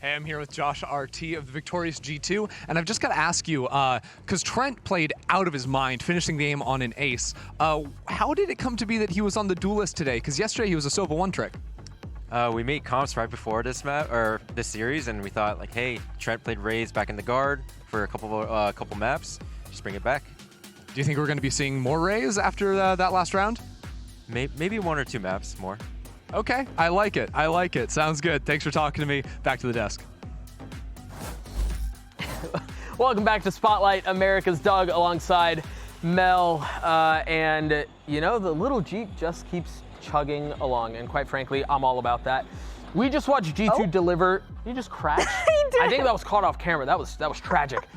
Hey, I'm here with Josh RT of the victorious G2, and I've just got to ask you, because Trent played out of his mind, finishing the game on an ace. How did it come to be that he was on the duelist today? Because yesterday he was a Sova one-trick. We made comps right before this map or this series, and we thought like, hey, Trent played Raze back in the guard for a couple maps. Just bring it back. Do you think we're going to be seeing more Raze after that last round? Maybe 1 or 2 maps more. Okay, I like it. I like it. Sounds good. Thanks for talking to me. Back to the desk. Welcome back to Spotlight America's. Doug alongside Mel, and you know, the little Jeep just keeps chugging along, and quite frankly, I'm all about that. We just watched G2 deliver. You just crashed? I think that was caught off camera. That was tragic.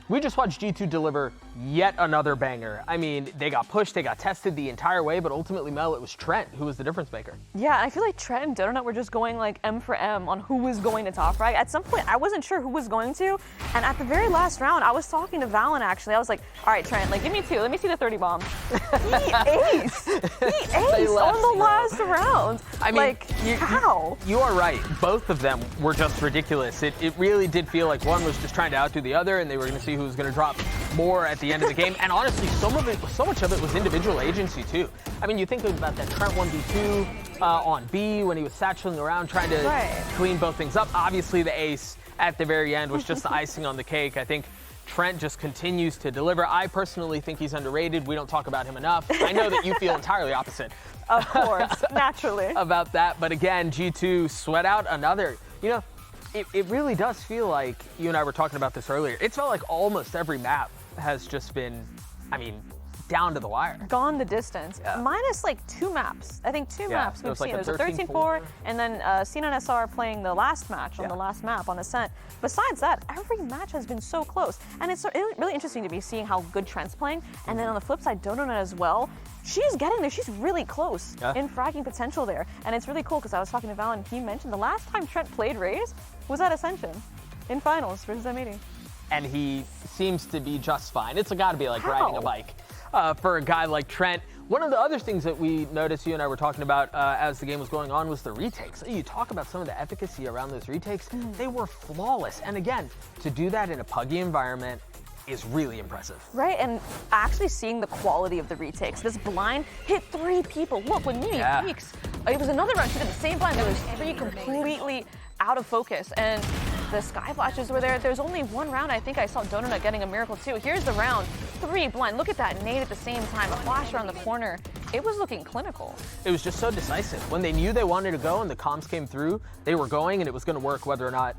We just watched G2 deliver yet another banger. I mean, they got pushed, they got tested the entire way, but ultimately, Mel, it was Trent who was the difference maker. Yeah, I feel like Trent and Donut were just going like M for M on who was going to top frag. At some point, I wasn't sure who was going to, and at the very last round, I was talking to VALORANT actually. I was like, all right, Trent, like give me 2. Let me see the 30 bombs. He aced. He aced on the last round. I mean, like, how? You are right. Both of them were just ridiculous. It really did feel like one was just trying to outdo the other, and they were going to see who was going to drop more at the end of the game. And honestly, so much of it was individual agency too. I mean, you think about that Trent 1v2 on B when he was satcheling around trying to clean both things up. Obviously, the ace at the very end was just the icing on the cake. I think Trent just continues to deliver. I personally think he's underrated. We don't talk about him enough. I know that you feel entirely opposite. Of course, naturally. About that. But again, G2 sweat out another. You know, it really does feel like, you and I were talking about this earlier, it felt like almost every map has just been, I mean, down to the wire. Gone the distance. Yeah. Minus like 2 maps. I think 2 maps we've seen. There's a 13-4, and then Sinan SR playing the last match on the last map on Ascent. Besides that, every match has been so close. And it's really interesting to be seeing how good Trent's playing. And then on the flip side, Donut as well. She's getting there. She's really close in fragging potential there. And it's really cool because I was talking to Val and he mentioned the last time Trent played Raze was at Ascension in finals versus M80. And he seems to be just fine. It's got to be like riding a bike for a guy like Trent. One of the other things that we noticed, you and I were talking about as the game was going on, was the retakes. You talk about some of the efficacy around those retakes. They were flawless. And again, to do that in a puggy environment is really impressive. Right, and actually seeing the quality of the retakes. This blind hit 3 people. Look, when Mimi peeks, it was another round. She did the same blind. There was 3 completely out of focus. And the sky flashes were there. There's only 1 round I think I saw Donut getting a miracle too. Here's the round. 3 blind. Look at that nade at the same time. A flash around the corner. It was looking clinical. It was just so decisive. When they knew they wanted to go and the comms came through, they were going and it was going to work whether or not,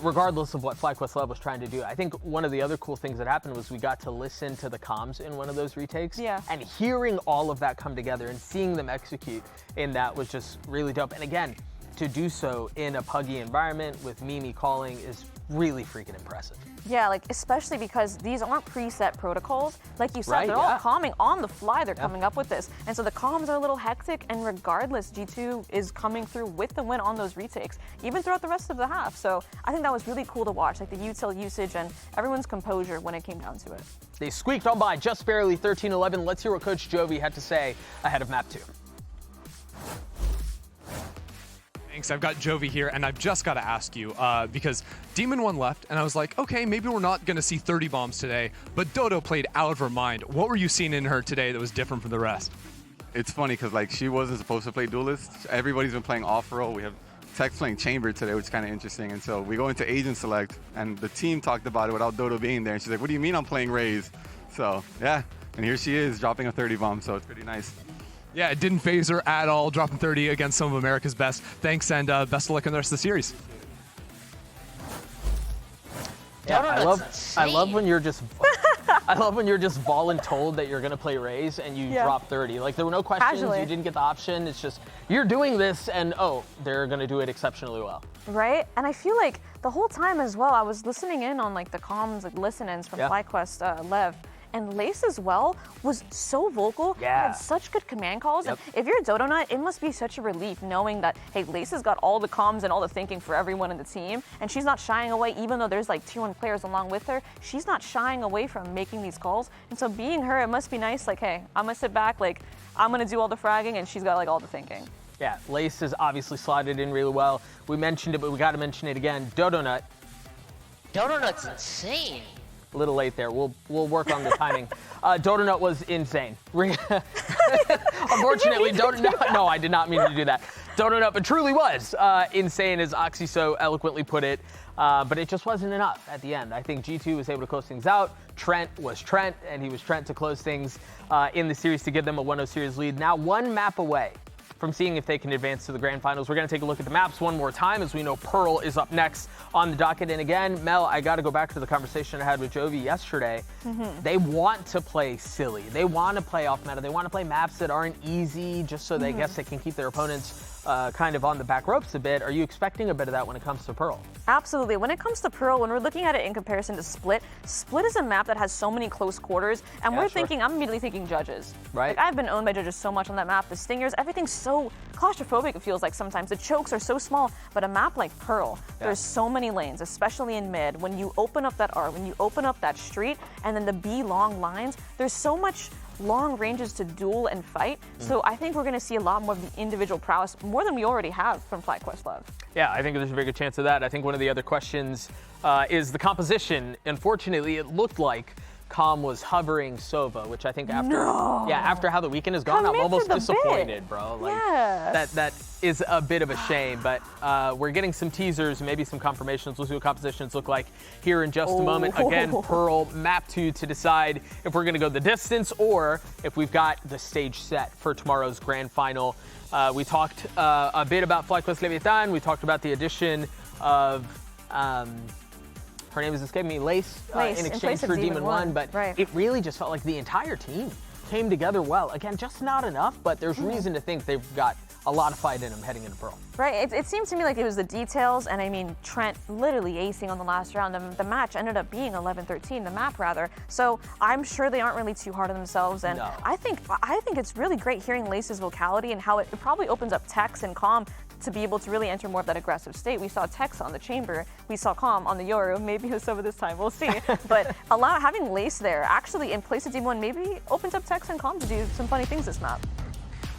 regardless of what FlyQuest Love was trying to do. I think one of the other cool things that happened was we got to listen to the comms in one of those retakes. Yeah. And hearing all of that come together and seeing them execute in that was just really dope. And again, to do so in a puggy environment with Mimi calling is really freaking impressive. Yeah, like especially because these aren't preset protocols. Like you said, they're all calming on the fly. They're coming up with this. And so the comms are a little hectic, and regardless, G2 is coming through with the win on those retakes, even throughout the rest of the half. So I think that was really cool to watch, like the util usage and everyone's composure when it came down to it. They squeaked on by just barely 13-11. Let's hear what Coach Jovi had to say ahead of map 2. Thanks, I've got Jovi here, and I've just got to ask you, because Demon 1 left, and I was like, okay, maybe we're not going to see 30 bombs today, but Dodo played out of her mind. What were you seeing in her today that was different from the rest? It's funny, because like she wasn't supposed to play Duelist. Everybody's been playing off-roll. We have Tech playing Chamber today, which is kind of interesting, and so we go into Agent Select, and the team talked about it without Dodo being there, and she's like, what do you mean I'm playing Raze? So, yeah, and here she is, dropping a 30 bomb, so it's pretty nice. Yeah, it didn't phase her at all, dropping 30 against some of America's best. Thanks, and best of luck in the rest of the series. Yeah, I love when you're just I love when you're just voluntold that you're gonna play Raze and you drop 30. Like there were no questions, Casually. You didn't get the option. It's just you're doing this, and oh, they're gonna do it exceptionally well. Right, and I feel like the whole time as well, I was listening in on like the comms, like listen-ins from FlyQuest Lev. And Lace as well was so vocal, had such good command calls. And if you're a Dodo Nut, it must be such a relief knowing that, hey, Lace has got all the comms and all the thinking for everyone in the team. And she's not shying away, even though there's like tier 1 players along with her, she's not shying away from making these calls. And so being her, it must be nice, like, hey, I'm gonna sit back, like, I'm gonna do all the fragging, and she's got like all the thinking. Yeah, Lace has obviously slotted in really well. We mentioned it, but we got to mention it again. Dodonut. Dodonut's insane. A little late there. We'll work on the timing. Dodonut was insane. Unfortunately, Dodonut. No, I did not mean to do that. Dodonut, but truly was insane, as Oxy so eloquently put it. But it just wasn't enough at the end. I think G2 was able to close things out. Trent was Trent, and he was Trent to close things in the series to give them a 1-0 series lead. Now 1 map away from seeing if they can advance to the grand finals. We're going to take a look at the maps one more time, as we know Pearl is up next on the docket. And again, Mel, I got to go back to the conversation I had with Jovi yesterday. They want to play silly. They want to play off meta. They want to play maps that aren't easy, just so they guess they can keep their opponents kind of on the back ropes a bit. Are you expecting a bit of that when it comes to Pearl? Absolutely. When it comes to Pearl, when we're looking at it in comparison to Split, Split is a map that has so many close quarters, and I'm immediately thinking judges. Right. Like, I've been owned by judges so much on that map. The stingers, everything's so claustrophobic, it feels like sometimes. The chokes are so small, but a map like Pearl, there's so many lanes, especially in mid. When you open up that R, when you open up that street, and then the B long lines, there's so much long ranges to duel and fight. So I think we're going to see a lot more of the individual prowess, more than we already have from FlyQuest Love. Yeah, I think there's a very good chance of that. I think one of the other questions is the composition. Unfortunately, it looked like Calm was hovering Sova, which I think after how the weekend has gone, I'm almost disappointed, bro. Like, that is a bit of a shame, but we're getting some teasers, maybe some confirmations. We'll see what compositions look like here in just a moment. Again, Pearl, map 2 to decide if we're going to go the distance or if we've got the stage set for tomorrow's grand final. We talked a bit about FlyQuest Leviathan. We talked about the addition of her name is escaping me, Lace, in exchange for Demon 1, but it really just felt like the entire team came together well. Again, just not enough, but there's reason to think they've got a lot of fight in them heading into Pearl. Right, it seems to me like it was the details, and I mean, Trent literally acing on the last round. The match ended up being 11-13, the map rather. So I'm sure they aren't really too hard on themselves, and I think it's really great hearing Lace's vocality and how it probably opens up Tex and Calm to be able to really enter more of that aggressive state. We saw Tex on the Chamber, we saw Calm on the Yoru, maybe it was over this time, we'll see. But having Lace there, actually in place of Team 1, maybe opens up Tex and Calm to do some funny things this map.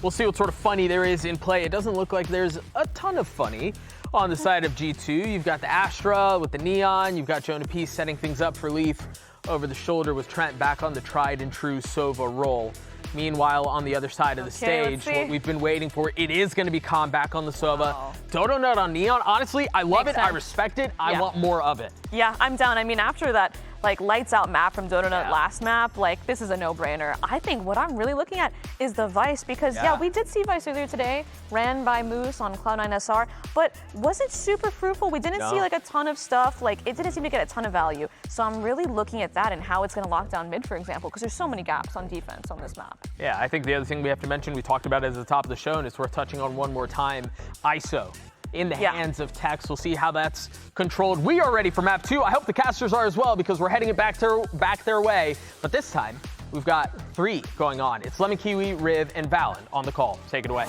We'll see what sort of funny there is in play. It doesn't look like there's a ton of funny on the side of G2. You've got the Astra with the Neon, you've got Jonah Peace setting things up for Leaf over the shoulder with Trent back on the tried and true Sova roll. Meanwhile, on the other side of the stage, what we've been waiting for, it is going to be Calm back on the Sova. Dodonut on Neon, honestly, I love it, I respect it, I want more of it. Yeah, I'm down. I mean, after that, lights out map from Dodonut last map, this is a no-brainer. I think what I'm really looking at is the Vice, because we did see Vice earlier today, ran by Moose on Cloud9 SR, but wasn't super fruitful. We didn't see a ton of stuff, it didn't seem to get a ton of value. So I'm really looking at that and how it's going to lock down mid, for example, because there's so many gaps on defense on this map. Yeah, I think the other thing we have to mention, we talked about it at the top of the show, and it's worth touching on one more time, ISO. In the hands of Tex. We'll see how that's controlled. We are ready for map 2. I hope the casters are as well, because we're heading it back their way. But this time, we've got 3 going on. It's Lemon Kiwi, Riv, and Valen on the call. Take it away.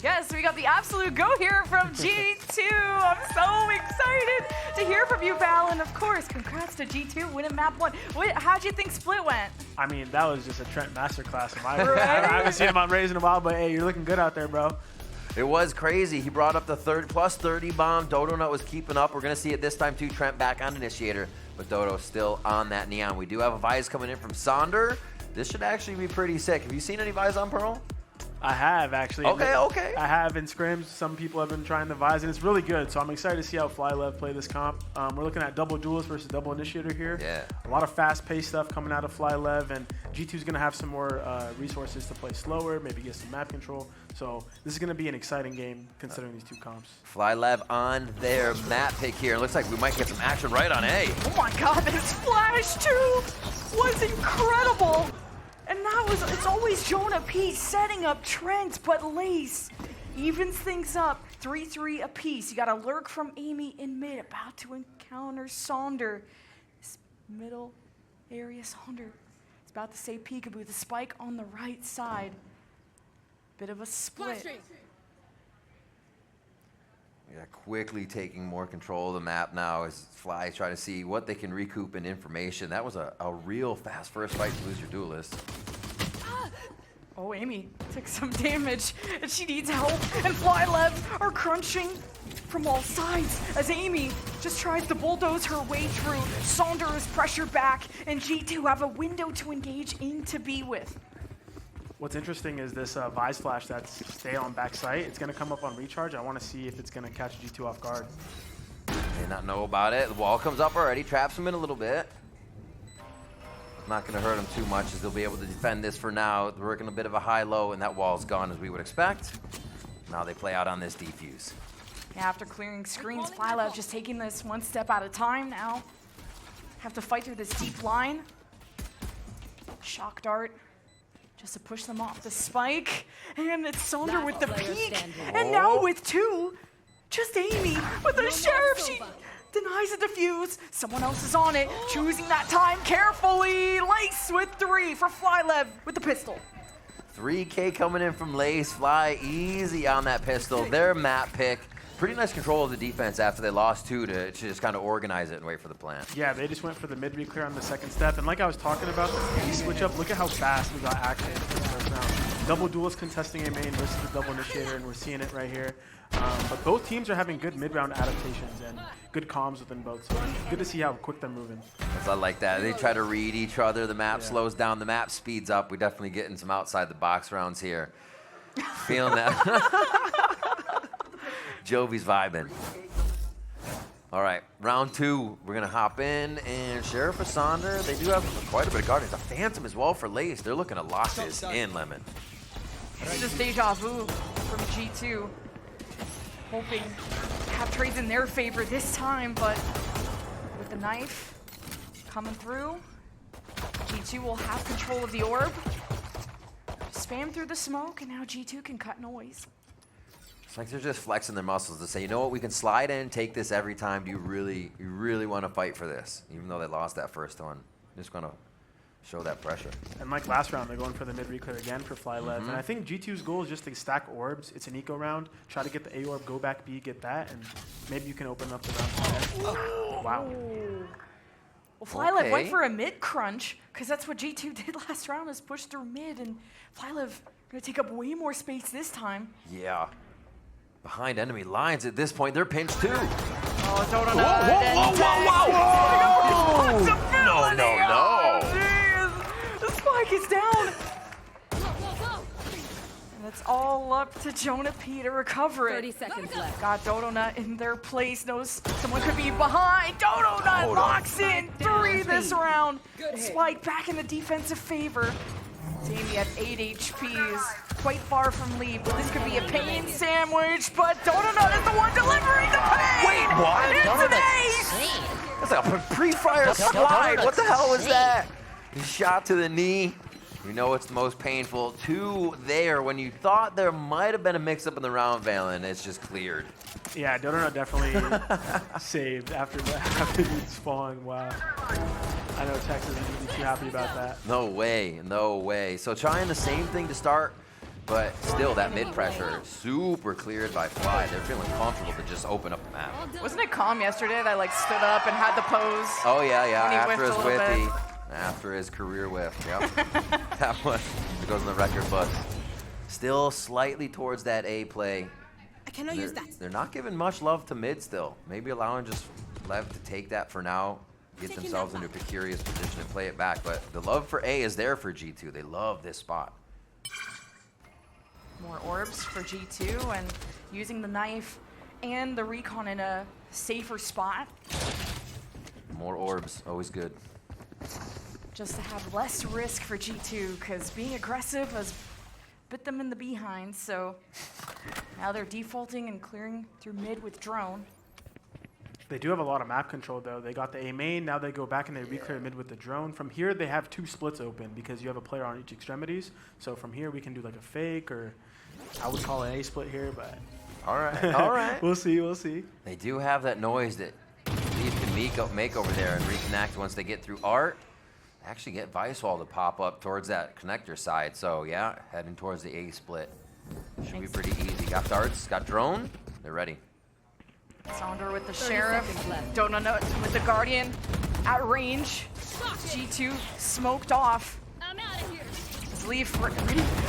Yes, we got the absolute go here from G2. I'm so excited to hear from you, Val. And of course, congrats to G2 winning map 1. How'd you think Split went? I mean, that was just a Trent masterclass in my opinion. I haven't seen him on Raze in a while, but hey, you're looking good out there, bro. It was crazy. He brought up the plus 30 bomb. Dodonut was keeping up. We're going to see it this time too. Trent back on Initiator, but Dodo still on that Neon. We do have a Vise coming in from Sonder. This should actually be pretty sick. Have you seen any Vise on Pearl? I have, actually. Okay. I have in scrims. Some people have been trying the Vise, and it's really good. So I'm excited to see how FlyLev play this comp. We're looking at double duelist versus double initiator here. Yeah. A lot of fast-paced stuff coming out of FlyLev, and G2's going to have some more resources to play slower, maybe get some map control. So this is going to be an exciting game considering these 2 comps. FlyLev on their map pick here. It looks like we might get some action right on A. Oh my God, this flash too was incredible. And it's always Jonah Peace setting up Trent, but Lace evens things up. 3-3 apiece. You got a lurk from Amy in mid, about to encounter Sonder. This middle area Sonder is about to say peekaboo. The spike on the right side. Bit of a split. Yeah, quickly taking more control of the map now as Fly try to see what they can recoup in information. That was a real fast first fight to lose your duelist. Oh, Amy took some damage, and she needs help. And FlyLV are crunching from all sides as Amy just tries to bulldoze her way through. Sonder is pressured back, and G2 have a window to engage into B with. What's interesting is this Vise Flash that's stay on backside. It's going to come up on recharge. I want to see if it's going to catch G2 off guard. May not know about it. The wall comes up already, traps him in a little bit. Not going to hurt him too much as they'll be able to defend this for now. They're working a bit of a high-low, and that wall's gone as we would expect. Now they play out on this defuse. Yeah, after clearing screens, FlyLV just taking this one step at a time now. Have to fight through this deep line. Shock dart. Just to push them off the spike. And it's Sonder with the peek. And now with 2, just Amy with the Sheriff. She denies the defuse. Someone else is on it. Choosing that time carefully. Lace with 3 for FlyLV with the pistol. 3K coming in from Lace. Fly easy on that pistol. Their map pick. Pretty nice control of the defense after they lost 2 to just kind of organize it and wait for the plant. Yeah, they just went for the mid reclear on the second step. And like I was talking about, the switch up, look at how fast we got action in the first round. Double duelist contesting a main versus the double initiator, and we're seeing it right here. But both teams are having good mid-round adaptations and good comms within both. So it's good to see how quick they're moving. I like that. They try to read each other. The map slows down. The map speeds up. We're definitely getting some outside the box rounds here. Feeling that. Jovi's vibing. All right, round 2. We're gonna hop in, and Sheriff of Sonder, they do have quite a bit of guardians. A Phantom as well for Lace. They're looking to lock this in, Lemon. This is deja vu from G2. Hoping to have trades in their favor this time, but with the knife coming through, G2 will have control of the orb. Spam through the smoke, and now G2 can cut noise. It's like they're just flexing their muscles to say, you know what, we can slide in, take this every time. Do you really want to fight for this? Even though they lost that first one. Just gonna show that pressure. And like last round, they're going for the mid reclear again for FlyLV. And I think G2's goal is just to stack orbs. It's an eco round. Try to get the A orb, go back B, get that, and maybe you can open up the round. Wow. Well, FlyLV went for a mid crunch, because that's what G2 did last round, is push through mid, and FlyLV gonna take up way more space this time. Yeah. Behind enemy lines at this point, they're pinched too. Oh, don't know. Whoa! No. Jeez. The spike is down. And it's all up to Jonah P to recover it. 30 seconds left. Got Dodonut in their place. Knows someone could be behind. Dodonut locks in 3 this round. Spike back in the defensive favor. Amy at 8 HPs. Quite far from lead, but this could be a pain sandwich, but Dodonut is the one delivering the pain! Wait, what? It's an ace! That's a pre-fire slide. What the hell was that? He shot to the knee. You know it's the most painful. 2 there when you thought there might have been a mix-up in the round, Valen. It's just cleared. Yeah, Dodonut definitely saved after the spawn. Wow. I know Texas isn't be too happy about that. No way. So trying the same thing to start, but still that mid pressure super cleared by Fly. They're feeling comfortable to just open up the map. Wasn't it calm yesterday that like stood up and had the pose? Oh yeah. After his whiffy. After his career whiff. Yep. That one goes in the record books. Still slightly towards that A play. I cannot use that. They're not giving much love to mid still. Maybe allowing just Lev to take that for now. Get themselves into a precarious position and play it back, but the love for A is there for G2. They love this spot. More orbs for G2 and using the knife and the recon in a safer spot. More orbs, always good. Just to have less risk for G2, because being aggressive has bit them in the behind, so now they're defaulting and clearing through mid with drone. They do have a lot of map control, though. They got the A main, now they go back and they reclear mid with the drone. From here, they have 2 splits open because you have a player on each extremities. So from here, we can do like a fake, or I would call it an A split here, but... All right. We'll see. They do have that noise that Leaf can make over there and reconnect once they get through Art. Actually get Vicewall to pop up towards that connector side. So yeah, heading towards the A split. Should be pretty easy. Got darts, got drone. They're ready. Sonder with the Sheriff, Donut with the Guardian at range. G2 smoked off. I'm out of here. Leaf ready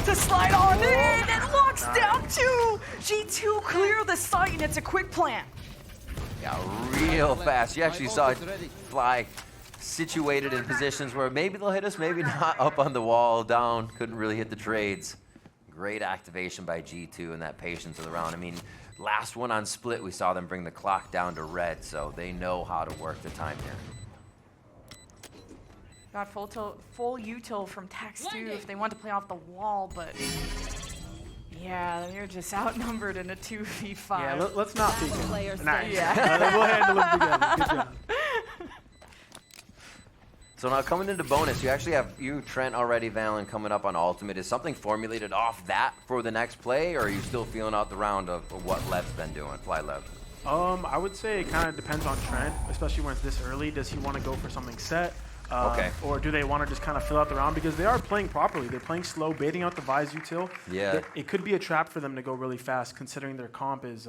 to slide on in and locks down 2. G2 clear the site, and it's a quick plant. Yeah, real fast. You actually saw it fly situated in positions where maybe they'll hit us, maybe not. Up on the wall, down, couldn't really hit the trades. Great activation by G2 and that patience of the round. I mean, last one on split, we saw them bring the clock down to red, so they know how to work the time here. Got full util from Tex too if they want to play off the wall, but yeah, they're just outnumbered in a 2v5. Yeah, let's not peek it. Nice. Yeah. We'll handle it together. Good job. So now coming into bonus, you actually have Trent already, Valen, coming up on ultimate. Is something formulated off that for the next play, or are you still feeling out the round of what Lev's been doing, FlyLV? I would say it kind of depends on Trent, especially when it's this early. Does he want to go for something set? Or do they want to just kind of fill out the round? Because they are playing properly. They're playing slow, baiting out the Vise util. Yeah. It could be a trap for them to go really fast, considering their comp is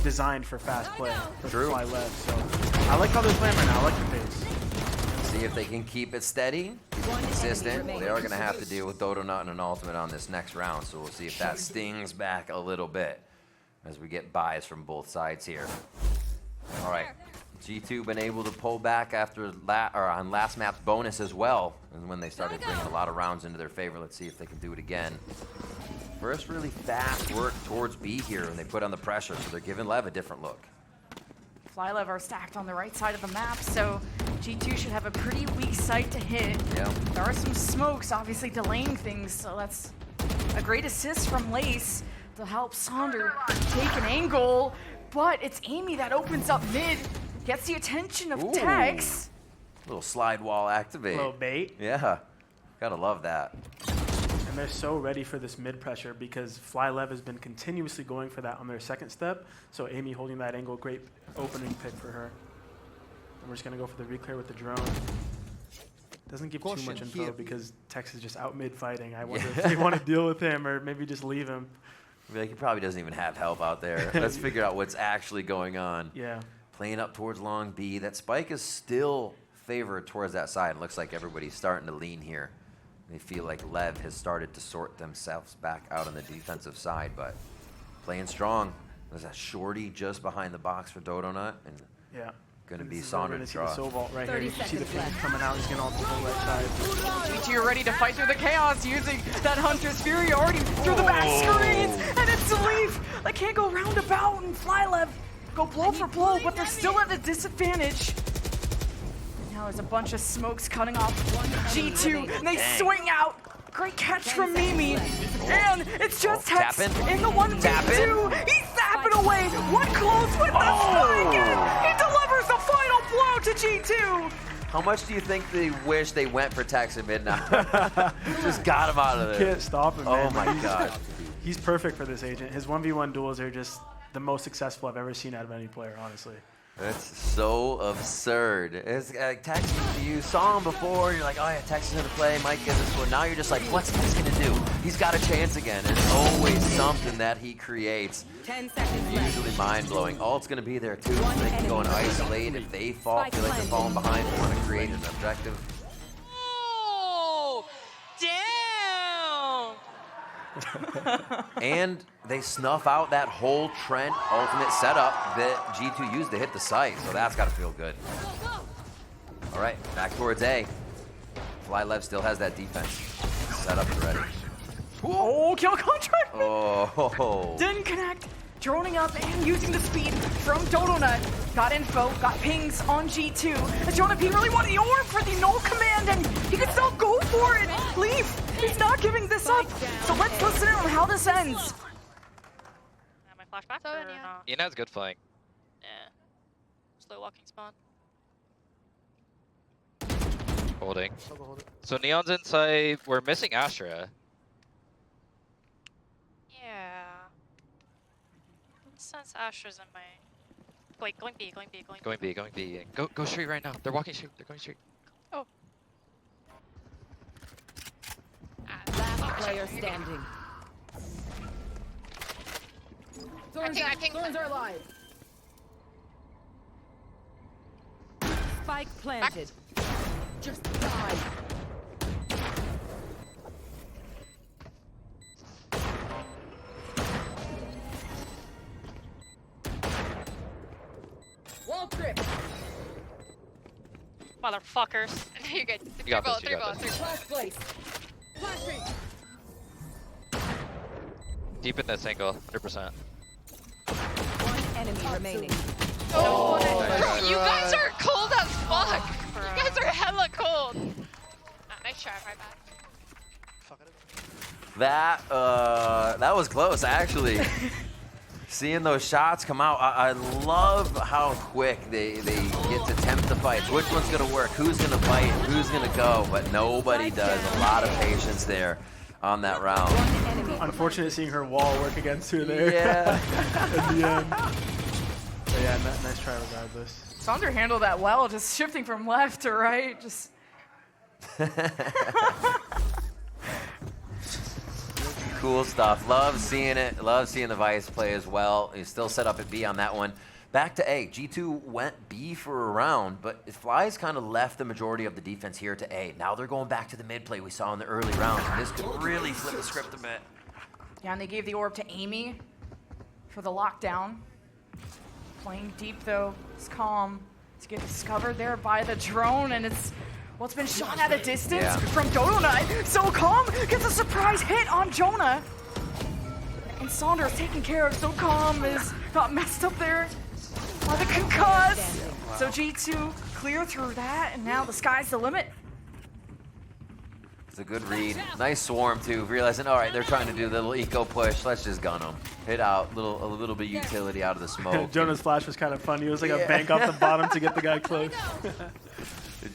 designed for fast play, for FlyLV. So I like how they're playing right now. I like the pace. See if they can keep it steady, consistent. They are going to have to deal with Dodonut and an ultimate on this next round, so we'll see if that stings back a little bit as we get buys from both sides here. All right, G2 been able to pull back after on last map's bonus as well, and when they started bringing a lot of rounds into their favor. Let's see if they can do it again. First really fast work towards B here, and they put on the pressure, so they're giving Lev a different look. FlyLV are stacked on the right side of the map, so G2 should have a pretty weak site to hit. Yeah. There are some smokes obviously delaying things, so that's a great assist from Lace to help Sonder take an angle, but it's Amy that opens up mid, gets the attention of Tex. Little slide wall activate. Little bait. Yeah, gotta love that. And they're so ready for this mid pressure because FlyLV has been continuously going for that on their second step. So Amy holding that angle, great opening pick for her. And we're just gonna go for the reclear with the drone. Doesn't give too much info because Tex is just out mid fighting. I wonder if they want to deal with him or maybe just leave him. Like, he probably doesn't even have help out there. Let's figure out what's actually going on. Yeah. Playing up towards long B. That spike is still favored towards that side. It looks like everybody's starting to lean here. They feel like Lev has started to sort themselves back out on the defensive side, but playing strong. There's a shorty just behind the box for Dodonut, and going to be Sonder to draw. See the Soulvault right here. You see the ping coming out. He's getting all to the right side. G2 ready to fight through the chaos using that Hunter's Fury already through the back screens, and it's Leaf. They can't go roundabout, and FlyLV go blow for blow, but they're still at a disadvantage. Now there's a bunch of smokes cutting off G2, and they swing out. Great catch from Mimi, and it's just Tex in the 1v2. He's zapping away. One close with the spike, and he delivers the final blow to G2. How much do you think they wish they went for Tex at midnight? Just got him out of there. Can't stop him, man. Oh my god. He's perfect for this agent. His 1v1 duels are just the most successful I've ever seen out of any player, honestly. That's so absurd. It's like Tex, you saw him before, you're like, oh yeah, Tex is gonna play, might get this one. Now you're just like, what's Tex gonna do? He's got a chance again. And it's always something that he creates. 10 seconds left. Usually mind-blowing. Ult's gonna be there too. So they can go and isolate. If they fall, feel like they're falling behind, they want to create an objective. Oh, damn! And they snuff out that whole Trent ultimate setup that G2 used to hit the site, so that's got to feel good. All right, back towards A. FlyLV still has that defense set up and ready. Oh, kill contract! Oh. Didn't connect. Droning up and using the speed from Dodonut. Got info, got pings on G2. And Jonah P really wanted the orb for the null command, and he can still go for it. Leaf, he's not giving this up. So let's listen in on how this ends. My flashback or not? Neon's good flying. Yeah. Slow walking spawn. Holding. So Neon's inside. We're missing Astra. Yeah. Since Astra's in my... Wait, going B, going B, going B. Going B, going B. Go straight right now. They're walking straight. They're going straight. Oh. Last player standing. Thorns are alive. Spike planted. Just die. Motherfuckers. You're good. You got this, you got this. Deep in the single, 100%. One enemy remaining. Oh, my you God. guys are cold as fuck. You guys are hella cold. Nice try, my bad. That was close, actually. Seeing those shots come out, I love how quick they get to tempt the fights. Which one's gonna work? Who's gonna fight? Who's gonna go? But nobody does. A lot of patience there on that round. Unfortunate seeing her wall work against her there. Yeah. In the end. But yeah, nice try regardless. Sander handled that well, just shifting from left to right. Just. Cool stuff. Love seeing it. Love seeing the Vice play as well. He's still set up at B on that one. Back to A. G2 went B for a round, but Fly's kind of left the majority of the defense here to A. Now they're going back to the mid play we saw in the early rounds. This could really flip the script a bit. Yeah, and they gave the orb to Amy for the lockdown. Playing deep though, it's calm. To get discovered there by the drone, and it's what's been shot at a distance from Donut. So Calm gets a surprise hit on Jonah. And Saunders taken care of. So Calm is got messed up there by the concuss. So G2 clear through that, and now the sky's the limit. It's a good read. Nice swarm too. Realizing, all right, they're trying to do the little eco push. Let's just gun them. Hit out, a little bit of utility out of the smoke. Jonah's flash was kind of funny. It was like a bank off the bottom to get the guy close.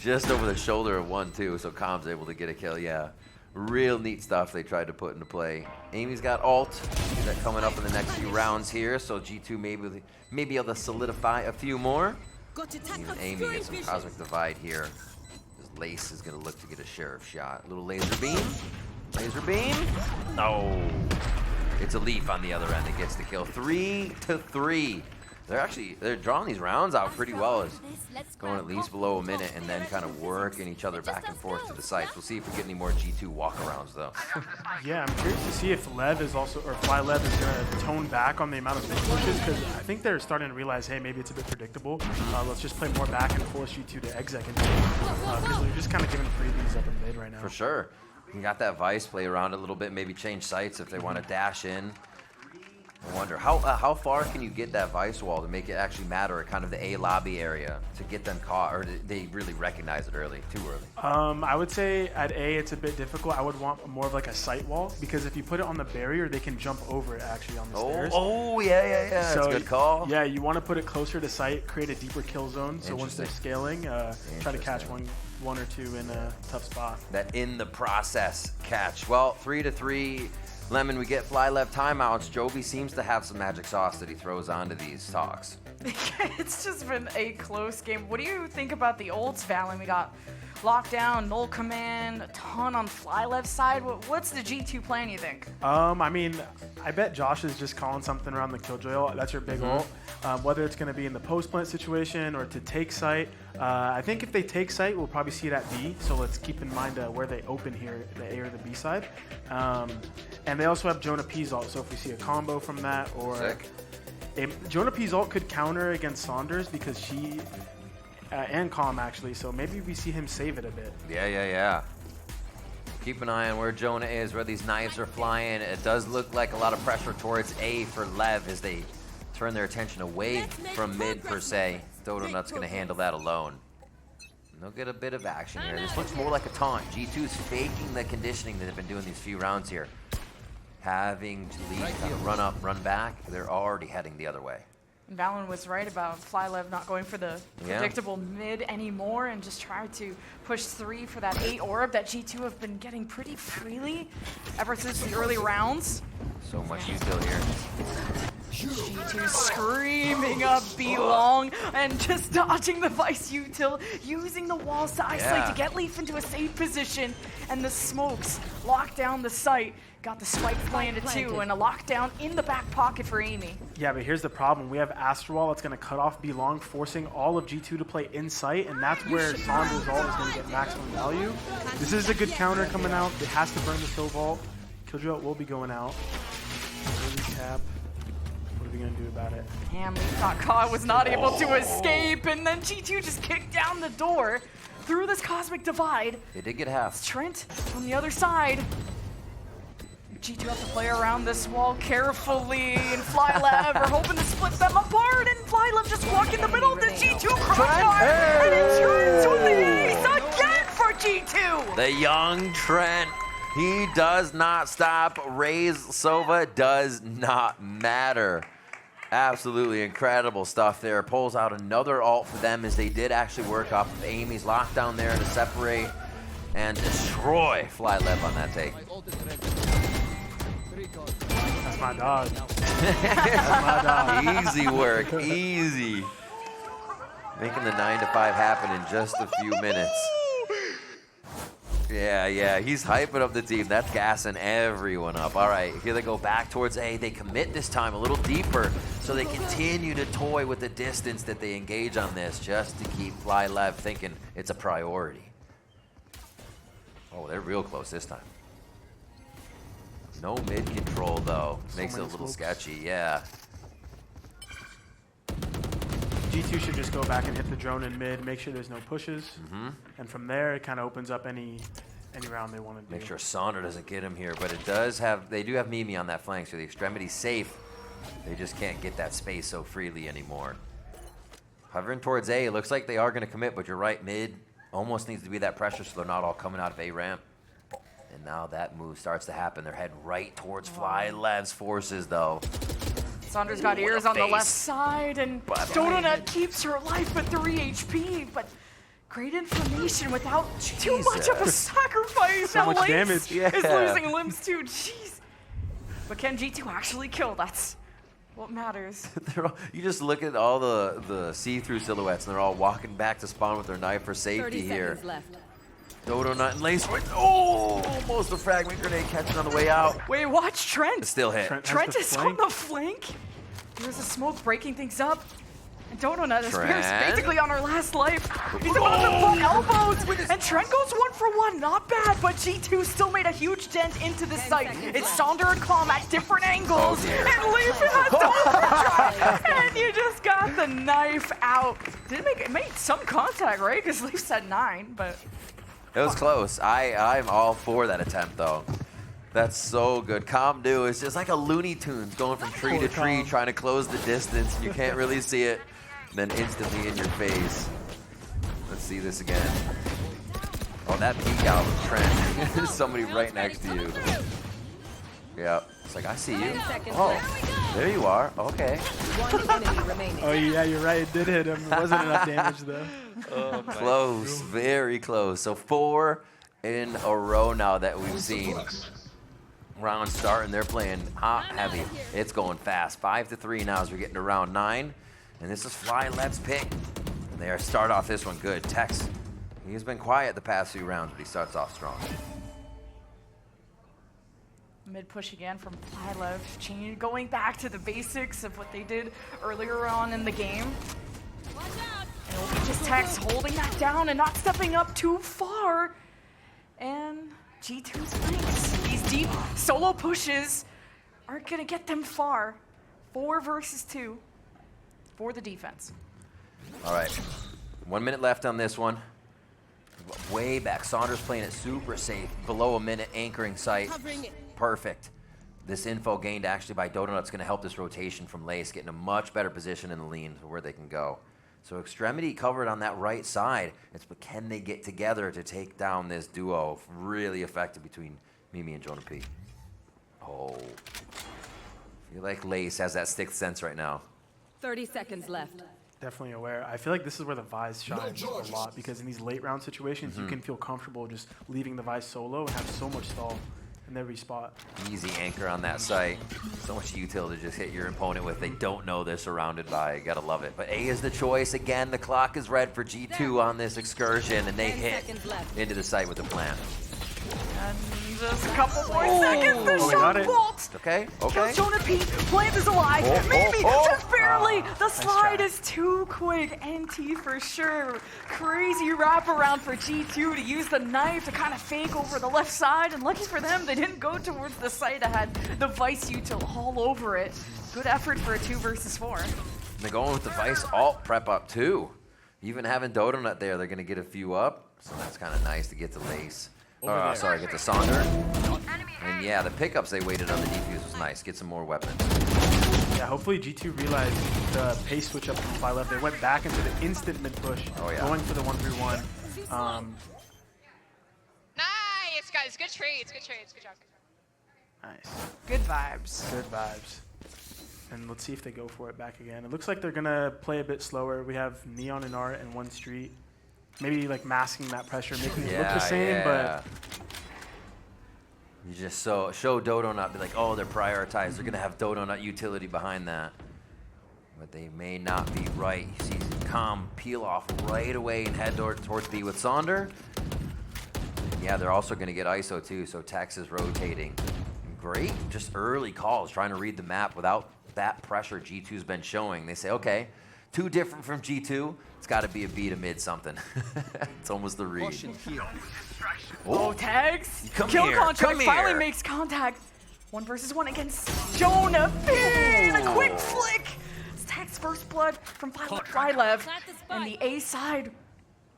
Just over the shoulder of one too, so Calm's able to get a kill. Yeah, real neat stuff they tried to put into play. Amy's got ult. See that coming up in the next few rounds here, so G2 may be able to solidify a few more. Even Amy gets some Cosmic Divide here. Lace is going to look to get a sheriff shot. Little laser beam. Laser beam. No. It's a Leaf on the other end that gets the kill. 3-3. They're drawing these rounds out pretty well. It's going at least below a minute and then kind of working each other back and forth to the sites. We'll see if we get any more G2 walk-arounds, though. Yeah, I'm curious to see if FYLV is going to tone back on the amount of mid pushes, because I think they're starting to realize, hey, maybe it's a bit predictable. Let's just play more back and force G2 to exec, because they're just kind of giving freebies up in mid right now. For sure. You got that Vice play around a little bit, maybe change sites if they want to dash in. I wonder, how far can you get that Vice wall to make it actually matter at kind of the A lobby area to get them caught, or did they really recognize it early, too early? I would say at A it's a bit difficult. I would want more of like a site wall, because if you put it on the barrier, they can jump over it actually on the stairs. Oh, yeah. So, that's a good call. Yeah, you want to put it closer to site, create a deeper kill zone, so once they're scaling, try to catch one or two in a tough spot. That in the process catch. Well, 3-3. Lemon, we get FYLV timeouts. Jovi seems to have some magic sauce that he throws onto these talks. It's just been a close game. What do you think about the ults, Valen? We got lockdown, null command, a ton on FYLV's side. What's the G2 plan, you think? I mean, I bet Josh is just calling something around the Killjoy ult. That's your big ult. Whether it's going to be in the post-plant situation or to take site. I think if they take site, we'll probably see it at B. So let's keep in mind where they open here, the A or the B side. And they also have Jonah P's ult. So if we see a combo from that, or Jonah P's ult could counter against Saunders, because she and Calm actually. So maybe we see him save it a bit. Yeah. Keep an eye on where Jonah is, where these knives are flying. It does look like a lot of pressure towards A for Lev as they turn their attention away from mid per se. Dodonut's going to handle that alone. They'll get a bit of action here. This looks more like a taunt. G2's faking the conditioning that they've been doing these few rounds here. Having to leave, kind of run up, run back. They're already heading the other way. And Valen was right about FYLV not going for the predictable mid anymore and just try to push 3 for that 8 orb that G2 have been getting pretty freely ever since the early rounds. So much util here. G2 screaming up Belong and just dodging the Vice util, using the walls to isolate to get Leaf into a safe position, and the smokes lock down the site. Got the spike planted too, and a lockdown in the back pocket for Amy. Yeah, but here's the problem. We have Astrowall that's going to cut off Belong, forcing all of G2 to play in sight, and that's where Saunders' ult is going to get maximum value. This is a good counter coming out. It has to burn the Still Vault. Killjoy will be going out. Early cap. What are we you gonna do about it? And Leaf.Ka was not able to escape, and then G2 just kicked down the door through this cosmic divide. They did get half. Trent on the other side. G2 have to play around this wall carefully, and FlyLab are hoping to split them apart, and FlyLab just walk in the middle of the G2 crossfire, and it's Trent with the ace again for G2! The young Trent, he does not stop. Raze Sova does not matter. Absolutely incredible stuff there. Pulls out another ult for them as they did actually work off of Amy's lockdown there to separate and destroy FlyLab on that take. That's my dog. That's my dog. Easy work, easy. Making the 9 to 5 happen in just a few minutes. Yeah, he's hyping up the team. That's gassing everyone up. All right, here they go back towards A. They commit this time a little deeper, so they continue to toy with the distance that they engage on this just to keep FlyLab thinking it's a priority. Oh, they're real close this time. No mid control, though. Makes it a little sketchy, yeah. G2 should just go back and hit the drone in mid, make sure there's no pushes, and from there it kind of opens up any round they want to do. Make sure Sonder doesn't get him here, but it does have, they do have Mimi on that flank, so the extremity's safe. They just can't get that space so freely anymore. Hovering towards A, it looks like they are going to commit, but you're right, mid almost needs to be that pressure so they're not all coming out of A ramp. And now that move starts to happen. They're heading right towards FlyLab's forces, though. Sonder's got ears on the left side, and Donut keeps her life at 3 HP, but great information without too much of a sacrifice. So much damage. Is losing limbs too, jeez. But can G2 actually kill? That's what matters. You just look at all the see-through silhouettes, and they're all walking back to spawn with their knife for safety here. Left. Dodo Nut and Lace with, almost a fragment grenade catching on the way out. Wait, watch Trent. Still hit. Trent is on the flank. There's a smoke breaking things up. And Dodo Nut is basically on her last life. He's about to put elbows. And Trent goes 1 for 1. Not bad, but G2 still made a huge dent into the site. It's Sonder and Calm at different angles. And Leaf has and you just got the knife out. It made some contact, right? Because Leaf said 9, but... It was close. I'm all for that attempt, though. That's so good. Comdu is just like a Looney Tunes going from tree to tree, trying to close the distance. You can't really see it. And then instantly in your face. Let's see this again. Oh, that peek out with Trent. There's somebody right next to you. Yeah. It's like, I see you. Oh, there you are. Okay. Oh, yeah, you're right. It did hit him. It wasn't enough damage, though. Close. Very close. So 4 in a row now that we've seen. Round starting. They're playing hot heavy. It's going fast. 5-3 now as we get into round 9. And this is FlyLab's pick. And they start off this one good. Tex, he's been quiet the past few rounds, but he starts off strong. Mid push again from FlyLab, going back to the basics of what they did earlier on in the game. And it'll be just Tex holding that down and not stepping up too far. And G2's flanks, these deep solo pushes aren't gonna get them far. 4 versus 2 for the defense. All right, 1 minute left on this one. Way back, Saunders playing it super safe, below a minute anchoring site. Perfect. This info gained actually by Dodo Nut's going to help this rotation from Lace, getting a much better position in the lean to where they can go. So Extremity covered on that right side. But can they get together to take down this duo really effective between Mimi and Jonah P? Oh. I feel like Lace has that sixth sense right now. 30 seconds left. Definitely aware. I feel like this is where the Vise shines a lot, because in these late round situations, you can feel comfortable just leaving the Vise solo and have so much stall in every spot. Easy anchor on that site. So much util to just hit your opponent with. They don't know they're surrounded by. You gotta love it. But A is the choice. Again, the clock is red for G2 on this excursion, and they hit into the site with the plan. And just a couple more seconds, the shot vault! Okay. Kills Jonah P, Bland is alive, Mimi just barely! The slide is too quick, NT for sure. Crazy wraparound for G2 to use the knife to kind of fake over the left side, and lucky for them, they didn't go towards the site that had the Vice util all over it. Good effort for a 2 versus 4. And they're going with the Vice alt prep up too. Even having Dodonut there, they're gonna get a few up. So that's kind of nice to get to Lace. Sorry, get to Sonder. And yeah, the pickups they waited on the defuse was nice. Get some more weapons. Yeah, hopefully G2 realized the pace switch up from FlyLF. They went back into the instant mid push, going for the 1-3-1. Nice, guys. Good trades. Good trades. Good job. Nice. Good vibes. Good vibes. And let's see if they go for it back again. It looks like they're going to play a bit slower. We have Neon and Art in one street. Maybe like masking that pressure, making it look the same, but... You just show Dodonut, be like, oh, they're prioritized. They're going to have Dodonut utility behind that. But they may not be right. You see Calm peel off right away and head towards B with Sonder. Yeah, they're also going to get ISO too, so Tex is rotating. Great, just early calls, trying to read the map without that pressure G2's been showing. They say, okay, too different from G2. It's got to be a B to mid something. It's almost the read. Oh, Tex! Kill contract finally makes contact. 1 versus 1 against Jonah. A quick flick! It's Tex first blood from FlyLF. And the A side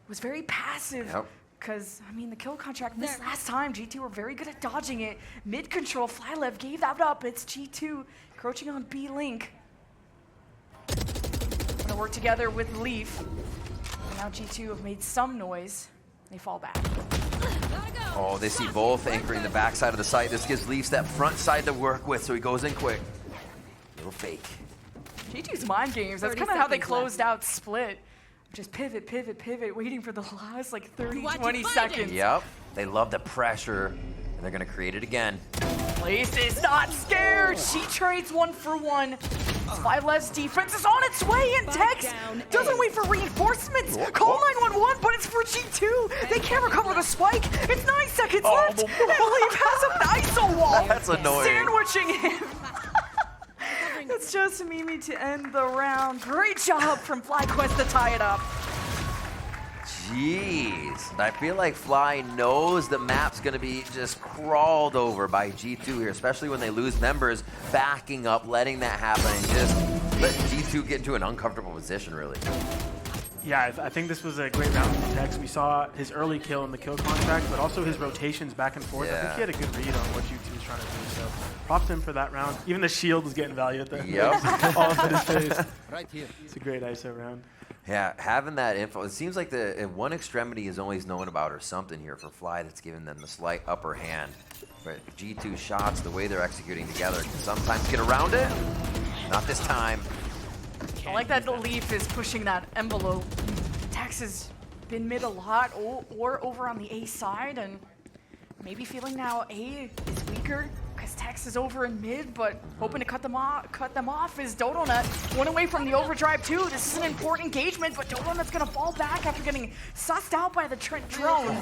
was very passive. Yep. Because, I mean, the kill contract this last time, G2 were very good at dodging it. Mid control, FlyLF gave that up. It's G2 encroaching on B Link. Gonna work together with Leaf. And now G2 have made some noise. They fall back. Oh, they see both anchoring the backside of the site. This gives Leafs that front side to work with, so he goes in quick. Little fake. G2's mind games, that's kind of how they closed out Split. Just pivot, pivot, pivot, waiting for the last like 30, 20 seconds. Yep, they love the pressure, and they're gonna create it again. Lace is not scared. She trades 1 for 1. FlyLF's defense is on its way, and Tex doesn't wait for reinforcements. Call 911, but it's for G2. They can't recover the spike. It's 9 seconds left, and Leaf has an ISO wall. That's annoying. Sandwiching him. It's just Mimi to end the round. Great job from FlyQuest to tie it up. Jeez, I feel like Fly knows the map's gonna be just crawled over by G2 here, especially when they lose members, backing up, letting that happen, and just letting G2 get into an uncomfortable position, really. Yeah, I think this was a great round from Tex. We saw his early kill in the kill contract, but also his rotations back and forth. Yeah. I think he had a good read on what G2 was trying to do, so props to him for that round. Even the shield was getting value at the all up in his face. Right here. It's a great ISO round. Yeah, having that info, it seems like the one extremity is always known about or something here for Fly that's giving them the slight upper hand. But G2 shots, the way they're executing together, can sometimes get around it. Not this time. I like that the Leaf is pushing that envelope. Tex has been mid a lot or over on the A side, and maybe feeling now A is weaker because Tex is over in mid, but hoping to cut them off is Dodonut. 1 away from the overdrive too. This is an important engagement, but Dodonut's gonna fall back after getting sussed out by the Trent drone.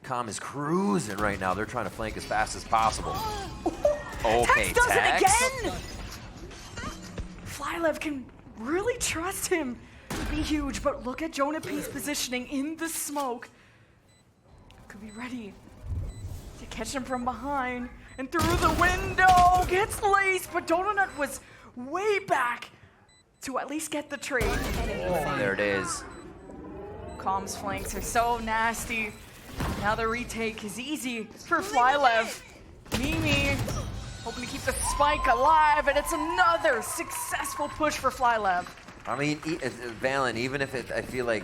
Calm is cruising right now. They're trying to flank as fast as possible. Okay, Tex does it again! FlyLF can really trust him to be huge, but look at Jonah P's positioning in the smoke. Could be ready to catch him from behind and through the window. Gets laced, but Dodonut was way back to at least get the trade. Oh, there it is. Calm's flanks are so nasty. Now the retake is easy for FlyLF. Mimi hoping to keep the spike alive, and it's another successful push for FlyLF. I mean, Valen, even if I feel like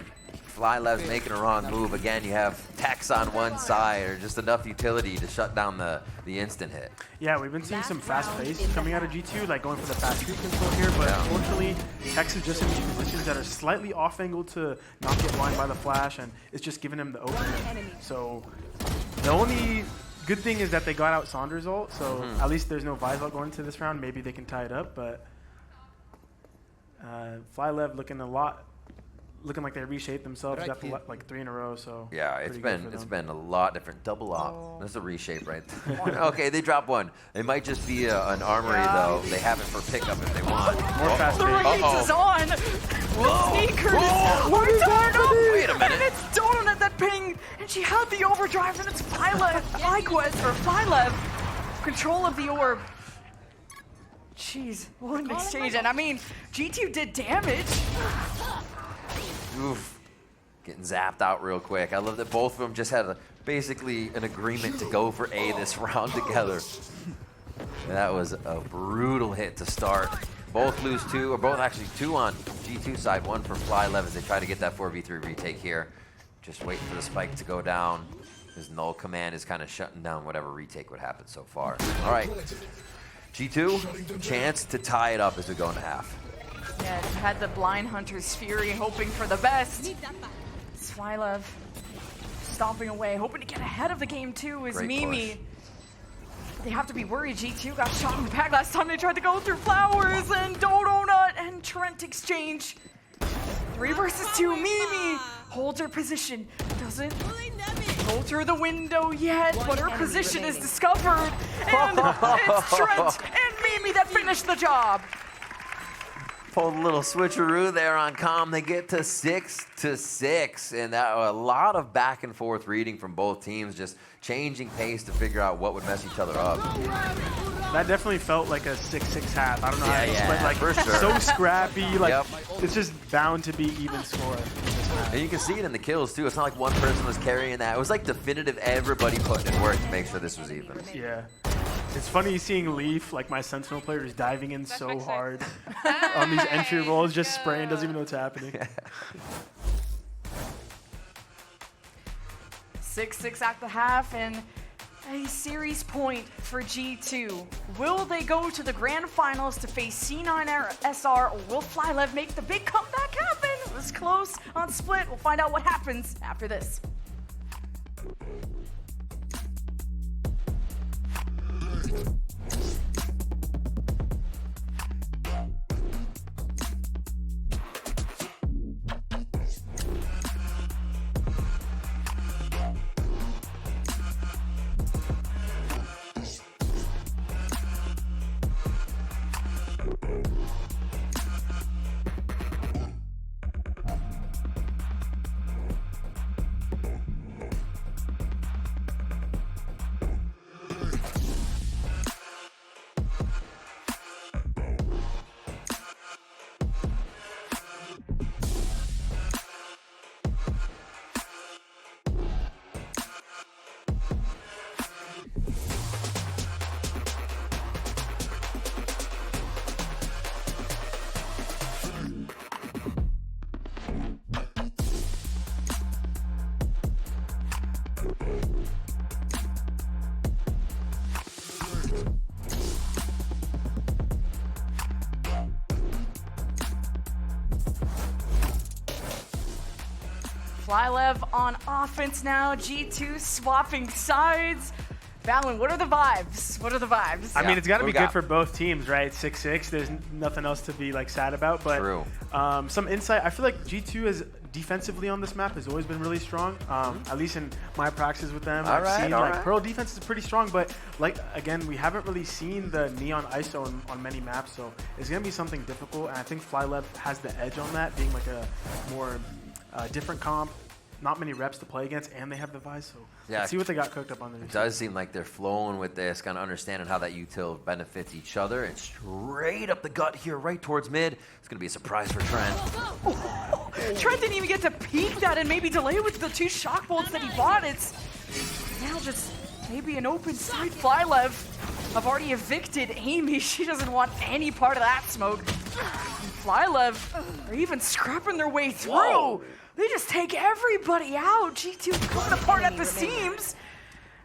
FlyLF's making a wrong move, again, you have Tex on one side, or just enough utility to shut down the instant hit. Yeah, we've been seeing some fast pace coming out of G2, like going for the fast shoot control here, but unfortunately, Tex is just in these positions that are slightly off angle to not get blind by the flash, and it's just giving him the opening. So the only good thing is that they got out Saunders' ult, so at least there's no Vice ult going into this round. Maybe they can tie it up, but FlyLF looking like they reshaped themselves, got like 3 in a row, so yeah, it's been a lot different. Double op. That's a reshape right there. Okay, they drop 1. It might just be an armory though. They have it for pickup if they want. More fast pace. The race is on. The sneakers are turned up. Wait a minute. And it's Dodonut that pinged, and she had the overdrive, and it's FlyLF control of the orb. Jeez, what an exchange. And I mean, G2 did damage. Oof. Getting zapped out real quick. I love that both of them just had basically an agreement to go for A this round together. That was a brutal hit to start. Both lose 2, or both actually 2 on G2 side, 1 for FYLV as they try to get that 4v3 retake here. Just waiting for the spike to go down. His null command is kind of shutting down whatever retake would happen so far. All right, G2, chance to tie it up as we go into half. Yeah, it had the Blind Hunter's Fury hoping for the best. FYLV stomping away, hoping to get ahead of the game too is Great Mimi. push. They have to be worried. G2 got shot in the back last time they tried to go through Flowers, and Donut and Trent exchange. 3 versus 2. Mimi holds her position. Doesn't go through the window yet, but her position is discovered. And it's Trent and Mimi that finish the job. Pulled a little switcheroo there on comm. They get to 6-6, and that a lot of back and forth reading from both teams, just changing pace to figure out what would mess each other up. That definitely felt like a 6-6 half. I don't know how to explain, like for sure. so scrappy. Like it's just bound to be even score. And you can see it in the kills too. It's not like one person was carrying that. It was like definitive. Everybody putting in work to make sure this was even. Yeah. It's funny seeing Leaf, like my Sentinel player, is diving in so hard on these entry rolls, just spraying, doesn't even know what's happening. 6-6 at the half, and a series point for G2. Will they go to the grand finals to face C9SR, or will FYLV make the big comeback happen? It was close on split. We'll find out what happens after this. FYLV on offense now. G2 swapping sides. Valen, what are the vibes? What are the vibes? I mean, it's got to be good for both teams, right? 6-6. There's nothing else to be like sad about. But some insight. I feel like G2 is defensively on this map has always been really strong. At least in my practices with them, I've seen like Pearl defense is pretty strong. But like again, we haven't really seen the Neon ISO on many maps, so it's gonna be something difficult. And I think FYLV has the edge on that, being like a more different comp. Not many reps to play against, and they have the Vice, so let's see what they got cooked up on there. It does seem like they're flowing with this, kind of understanding how that util benefits each other, and straight up the gut here, right towards mid. It's going to be a surprise for Trent. Trent didn't even get to peek that and maybe delay with the 2 shock bolts that he bought. It's now just maybe an open side. FYLV have already evicted Amy. She doesn't want any part of that smoke. FYLV are even scrapping their way through. Whoa. They just take everybody out. G2 coming apart at the seams.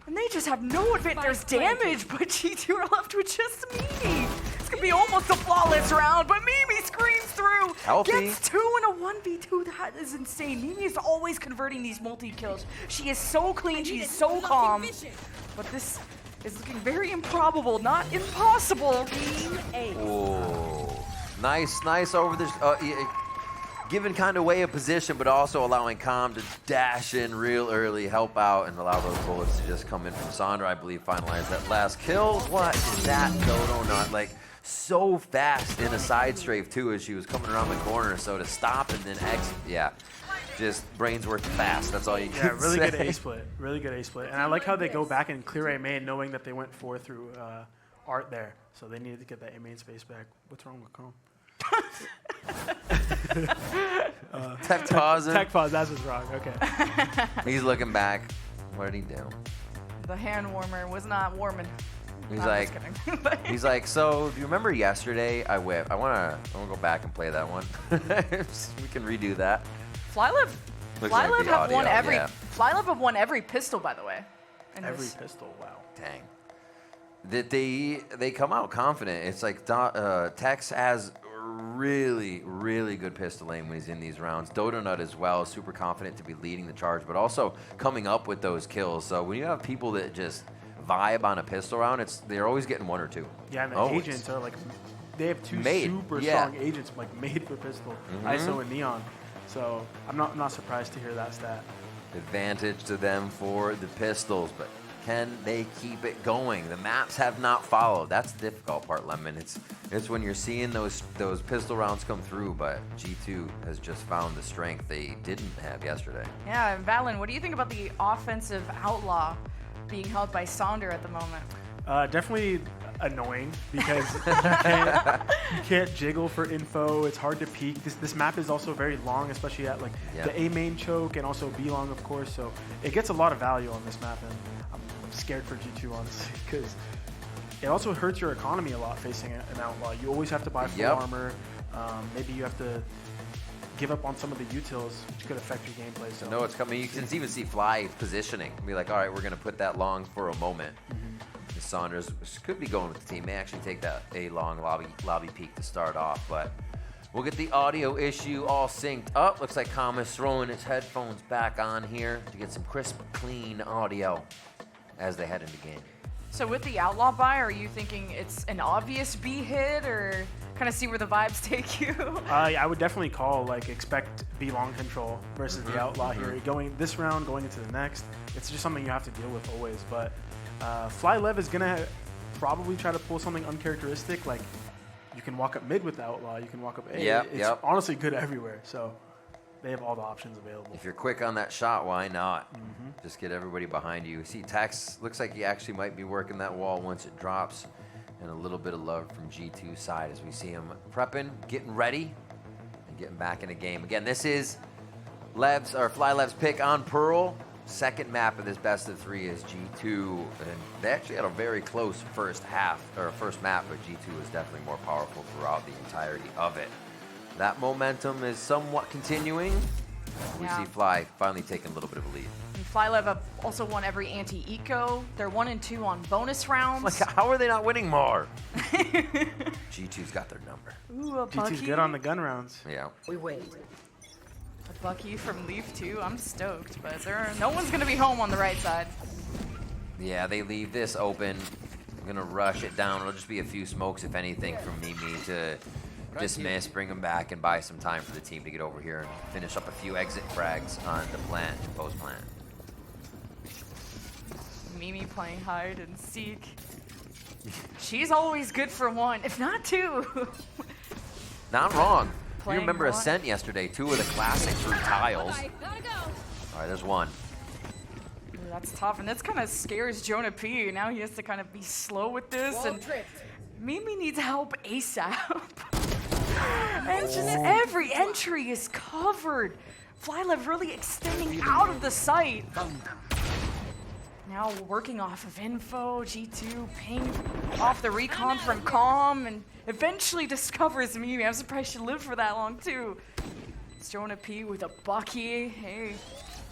And they just have no advantage. There's damage, but G2 are left with just Mimi. It's going to be almost a flawless round, but Mimi screams through. Healthy. Gets 2 in a 1v2. That is insane. Mimi is always converting these multi-kills. She is so clean. She is so calm. But this is looking very improbable, not impossible. Oh, nice over this. Giving kind of way of position, but also allowing Calm to dash in real early, help out, and allow those bullets to just come in from Sandra, I believe, finalize that last kill. What is that? No, not like so fast in a side strafe too as she was coming around the corner. So to stop and then exit, just brains work fast. That's all you can really say. Good A split. Really good A split. And I like how they go back and clear A main knowing that they went 4 through art there. So they needed to get that A main space back. What's wrong with Chrome? Tech pause. Tech pause, that's what's wrong. Okay. He's looking back. What did he do? The hand warmer was not warming. He's I'm like, just kidding. he's like, so do you remember yesterday I whipped? I wanna go back and play that one. We can redo that. FlyLive have won every yeah. FlyLive have won every pistol, by the way. Every pistol, wow. Dang. That they come out confident. It's like Tex has really, really good pistol aim when he's in these rounds. Dodonut as well, super confident to be leading the charge, but also coming up with those kills. So when you have people that just vibe on a pistol round, they're always getting one or two. Yeah, and the agents are like, they have two super strong agents like made for pistol, ISO and Neon. So I'm not surprised to hear that stat. Advantage to them for the pistols, but can they keep it going? The maps have not followed. That's the difficult part, Lemon. It's when you're seeing those pistol rounds come through, but G2 has just found the strength they didn't have yesterday. Yeah, and Valen, what do you think about the offensive outlaw being held by Sonder at the moment? Definitely annoying because you can't jiggle for info. It's hard to peek. This map is also very long, especially at like the A main choke and also B long, of course. So it gets a lot of value on this map, and I'm scared for G2 honestly because it also hurts your economy a lot facing an outlaw. You always have to buy full armor. Maybe you have to give up on some of the utils, which could affect your gameplay. So no, it's coming. You can even see Fly positioning. Be like, all right, we're gonna put that long for a moment. Saunders could be going with the team. May actually take that A long lobby peek to start off, but we'll get the audio issue all synced up. Looks like Kama's throwing his headphones back on here to get some crisp, clean audio as they head into game. So with the outlaw buy, are you thinking it's an obvious B hit, or kind of see where the vibes take you? I would definitely call expect B long control versus the outlaw here. Going this round, going into the next, it's just something you have to deal with always. But FlyLive is gonna probably try to pull something uncharacteristic, like you can walk up mid with the outlaw, you can walk up A. It's honestly good everywhere, so they have all the options available. If you're quick on that shot, why not? Just get everybody behind you. See, Tex looks like he actually might be working that wall once it drops, and a little bit of love from G2's side as we see him prepping, getting ready, and getting back in the game. Again, this is FlyLiv's pick on Pearl. Second map of this best of 3 is G2, and they actually had a very close first map, but G2 was definitely more powerful throughout the entirety of it. That momentum is somewhat continuing. We see Fly finally taking a little bit of a lead. And FlyLive have also won every anti-eco. They're 1 and 2 on bonus rounds. Like, how are they not winning more? G2's got their number. Ooh, a Bucky. G2's good on the gun rounds. Yeah. We wait. A Bucky from Leaf 2. I'm stoked, but no one's going to be home on the right side. Yeah, they leave this open. I'm going to rush it down. It'll just be a few smokes, if anything, from Mimi to dismiss, bring them back, and buy some time for the team to get over here and finish up a few exit frags on the plant and post plant. Mimi playing hide and seek. She's always good for 1, if not 2. Not wrong. You Playing remember one. Ascent yesterday, 2 of the classic through tiles. Gotta go. All right, there's 1. Ooh, that's tough, and that's kind of scares Jonah P. Now he has to kind of be slow with this, Wall and tripped. Mimi needs help ASAP. And just every entry is covered. FlyLive really extending out of the site. Now working off of info, G2 ping off the recon from Calm, and eventually discovers Mimi. I'm surprised she lived for that long too. It's Jonah P with a Bucky. Hey,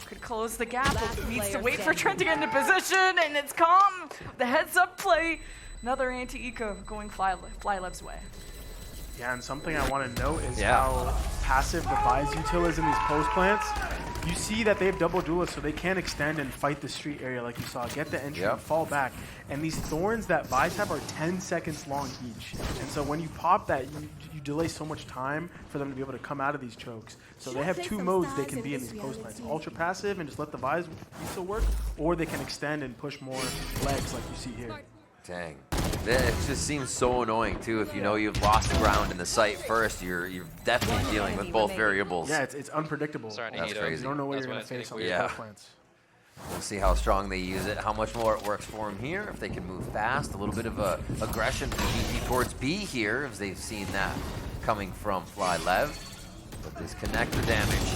could close the gap, but needs to wait for Trent to get into position, and it's Calm. The heads up play. Another anti-eco going FlyLive's way. Yeah, and something I want to note is how passive the Vi's util is in these post plants. You see that they have double duelists, so they can extend and fight the street area like you saw. Get the entry and fall back. And these thorns that Vi's have are 10 seconds long each. And so when you pop that, you delay so much time for them to be able to come out of these chokes. So they have 2 modes they can be in these post plants. Ultra passive and just let the Vi's util work, or they can extend and push more legs like you see here. Dang. It just seems so annoying too. If you know you've lost ground in the site first, you're definitely dealing with both variables. Yeah, it's unpredictable. That's crazy. You don't know what you're going to face on the post plants. We'll see how strong they use it, how much more it works for them here. If they can move fast, a little bit of aggression from GT towards B here, as they've seen that coming from FYLV. But this connector damage.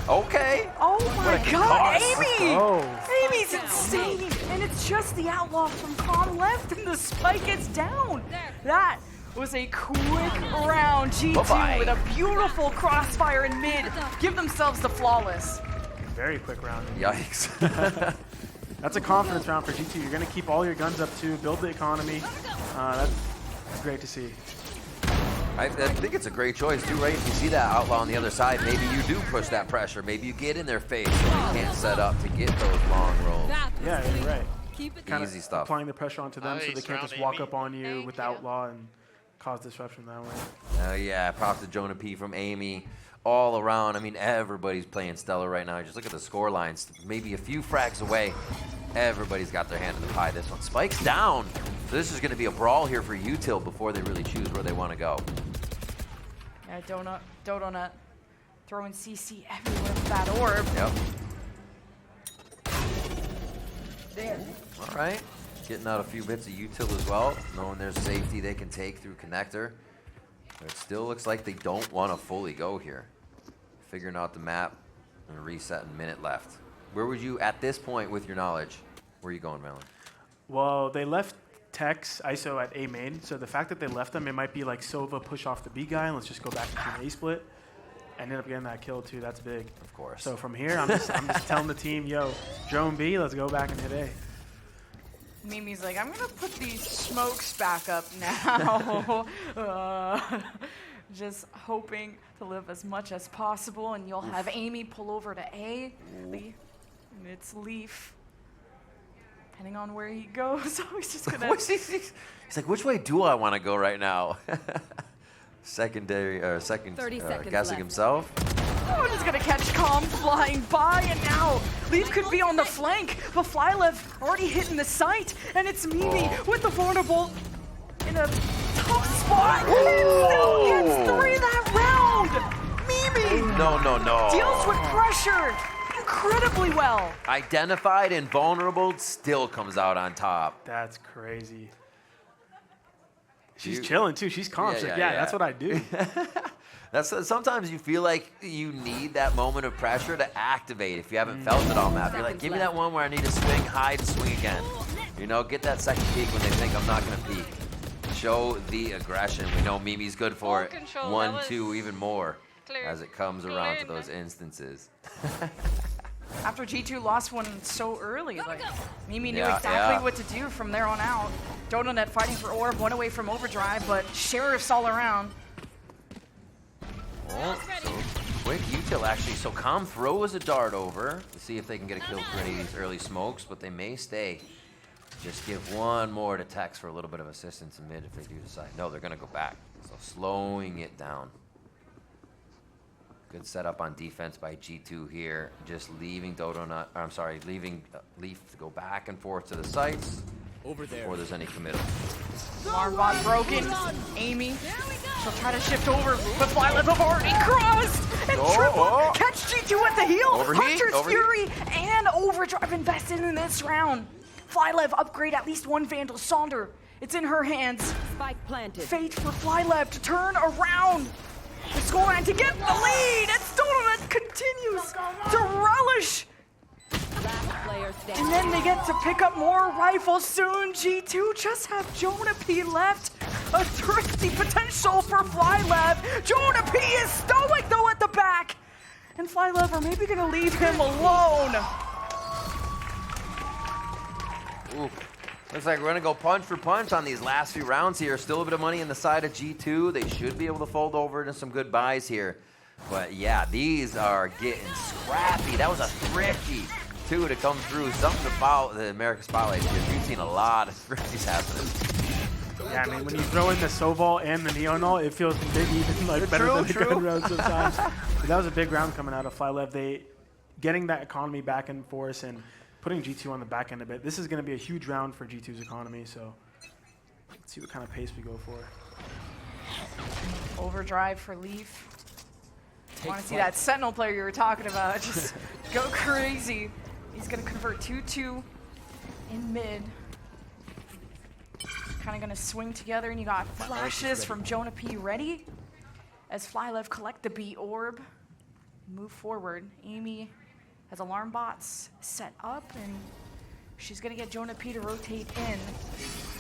Okay. Oh my god, Amy! Oh. Amy's insane! And it's just the outlaw from Calm left, and the spike is down. That was a quick round. G2 with a beautiful crossfire in mid. Give themselves the flawless. Very quick round. Yikes. That's a confidence round for G2. You're going to keep all your guns up too, build the economy. That's great to see. I think it's a great choice too, right? If you see that outlaw on the other side, maybe you do push that pressure. Maybe you get in their face so you can't set up to get those long rolls. Yeah, you're right. Kind of easy stuff. Applying the pressure onto them so they can't just walk up on you with the outlaw and cause disruption that way. Oh yeah, props to Jonah P from Amy. All around, I mean, everybody's playing stellar right now. Just look at the score lines. Maybe a few frags away. Everybody's got their hand in the pie. This one spikes down. So this is going to be a brawl here for Util before they really choose where they want to go. Yeah, Donut throwing CC everywhere with that orb. Yep. All right. Getting out a few bits of Util as well, knowing there's safety they can take through connector. But it still looks like they don't want to fully go here. Figuring out the map and resetting minute left. Where would you, at this point, with your knowledge, where are you going, Malin? Well, they left Tex ISO at A main, so the fact that they left them, it might be like Sova push off the B guy and let's just go back to A split. And end up getting that kill too. That's big. Of course. So from here, I'm just telling the team, yo, drone B, let's go back and hit A. Mimi's like, I'm gonna put these smokes back up now. Just hoping to live as much as possible, and you'll have Amy pull over to A. And it's Leaf. Depending on where he goes, so he's just gonna. He's like, which way do I want to go right now? Second guessing himself. Oh, just gonna catch Calm flying by, and now Leaf could be on the flank, but FYLV already hitting the site, and it's Mimi with the vulnerable in a tough spot. Still gets 3 that round. Mimi No. deals with pressure incredibly well. Identified and vulnerable, still comes out on top. That's crazy. She's chilling too. She's calm. She's like, yeah, that's what I do. Sometimes you feel like you need that moment of pressure to activate if you haven't felt it all map. You're like, give me that one where I need to swing, hide, and swing again. You know, get that second peek when they think I'm not going to peek. Show the aggression. We know Mimi's good for it. 1, 2, even more as it comes around to those instances. After G2 lost one so early, like Mimi knew exactly what to do from there on out. Donut fighting for orb, 1 away from overdrive, but sheriffs all around. Oh, so quick Util actually. So Calm throws a dart over to see if they can get a kill for any of these early smokes, but they may stay. Just give one more to Tex for a little bit of assistance in mid if they do decide. No, they're going to go back. So slowing it down. Good setup on defense by G2 here. Just leaving leaving Leaf to go back and forth to the sites before there's any committal. Marvon broken. Amy, she'll try to shift over, but FYLV have already crossed! And triple catch G2 at the heel! Hunter's Fury and Overdrive invested in this round. FYLV upgrade at least 1 Vandal. Sonder, it's in her hands. Spike planted. Fate for FYLV to turn around. The scoreline to get the lead, and Donut continues to relish. And then they get to pick up more rifles soon. G2 just have Jonah P left. A thrifty potential for FYLV. Jonah P is stoic though at the back. And FYLV are maybe gonna leave him alone. Ooh. Looks like we're gonna go punch for punch on these last few rounds here. Still a bit of money in the side of G2. They should be able to fold over into some good buys here. But yeah, these are getting scrappy. That was a thrifty to come through. Something about the Americas Spotlight here. We've seen a lot of thrifties happening. Yeah, I mean, when you throw in the Soval and the Neonol, it feels maybe even like better than the gun round sometimes. But that was a big round coming out of FYLV. They getting that economy back in force and putting G2 on the back end a bit. This is going to be a huge round for G2's economy, so let's see what kind of pace we go for. Overdrive for Leaf. Want to see that Sentinel player you were talking about. Just Go crazy. He's gonna convert 2-2 in mid. Kind of gonna swing together, and you got flashes from Jonah P ready. As FlyLF collect the B orb, move forward. Amy has alarm bots set up, and she's gonna get Jonah P to rotate in.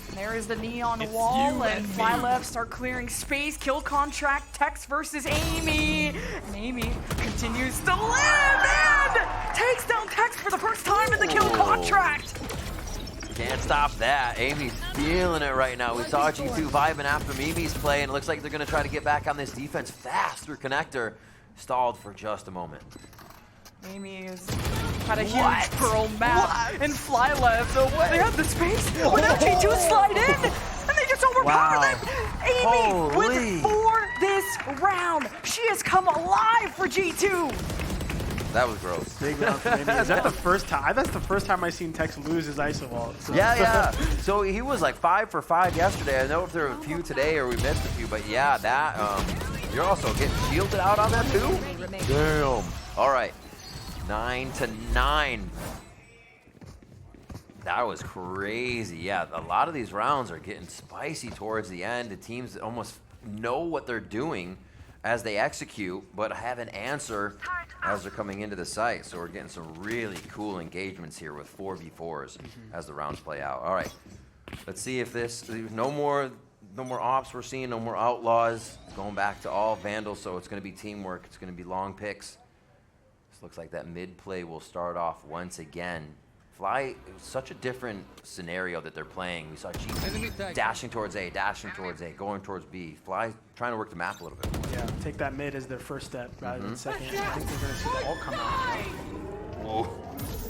And there is the neon wall, and FlyLF start clearing space. Kill contract, Tex versus Amy. And Amy continues to live and takes down Tex for the first time in the kill contract. Can't stop that. Amy's feeling it right now. We saw G2 vibing after Mimi's play, and it looks like they're going to try to get back on this defense fast through connector. Stalled for just a moment. Amy has had a huge pearl map, and FlyLF, they have the space, but now G2 slide in, and they just overpower them. Amy with 4 this round. She has come alive for G2. That was gross. Big round for Amy. Is that the first time? That's the first time I've seen Tex lose his iso vault. So. Yeah. So he was like 5 for 5 yesterday. I know if there were a few today or we missed a few, but yeah, that you're also getting shielded out on that too. Damn. All right, 9-9. That was crazy. Yeah, a lot of these rounds are getting spicy towards the end. The teams almost know what they're doing as they execute, but have an answer as they're coming into the site. So we're getting some really cool engagements here with 4v4s as the rounds play out. All right, let's see if this, no more ops we're seeing, no more outlaws. Going back to all Vandals, so it's gonna be teamwork. It's gonna be long picks. This looks like that mid play will start off once again. Fly, it was such a different scenario that they're playing. We saw G dashing towards A, going towards B. Fly trying to work the map a little bit more. Yeah, take that mid as their first step rather than second. I think they're going to see the ult come out. Whoa.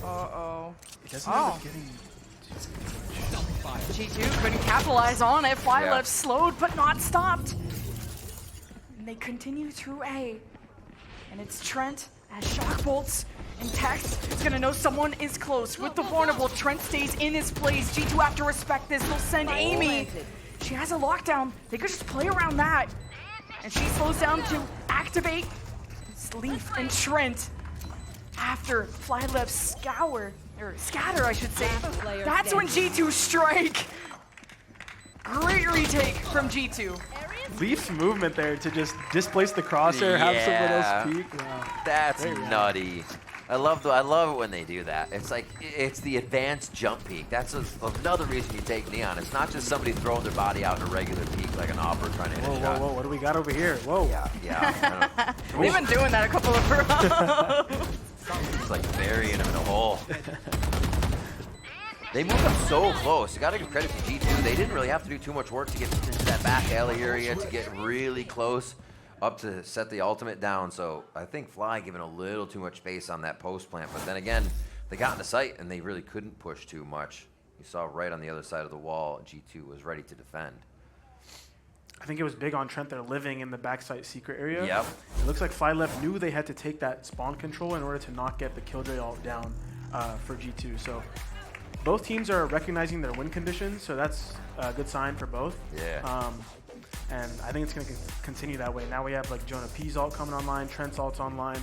Uh-oh. It doesn't end up getting... G2 couldn't capitalize on it. FlyLF slowed but not stopped. And they continue through A. And it's Trent as shock bolts. And Tex is gonna know someone is close. With the vulnerable, Trent stays in his place. G2 have to respect this. They'll send Amy. She has a lockdown. They could just play around that. And she slows down to activate Leaf and Trent. After FlyLF scatter, I should say. That's when G2 strike. Great retake from G2. Leaf's movement there to just displace the crosshair, have someone else peek. Wow. That's nutty. I love it when they do that. It's like, it's the advanced jump peek. That's another reason you take Neon. It's not just somebody throwing their body out in a regular peek like an Opera trying to hit a shot. Whoa, what do we got over here? Whoa. Yeah. They've been doing that a couple of rounds. It's like burying him in a hole. They moved up so close. You gotta give credit to G2. They didn't really have to do too much work to get into that back alley area, to get really close up to set the ultimate down. So I think Fly giving a little too much space on that post plant. But then again, they got into sight and they really couldn't push too much. You saw right on the other side of the wall, G2 was ready to defend. I think it was big on Trent. They're living in the backside secret area. Yep. It looks like FlyLF knew they had to take that spawn control in order to not get the Killjoy ult down for G2. So both teams are recognizing their win conditions, so that's a good sign for both. Yeah. And I think it's going to continue that way. Now we have like Jonah P's ult coming online, Trent's ult's online.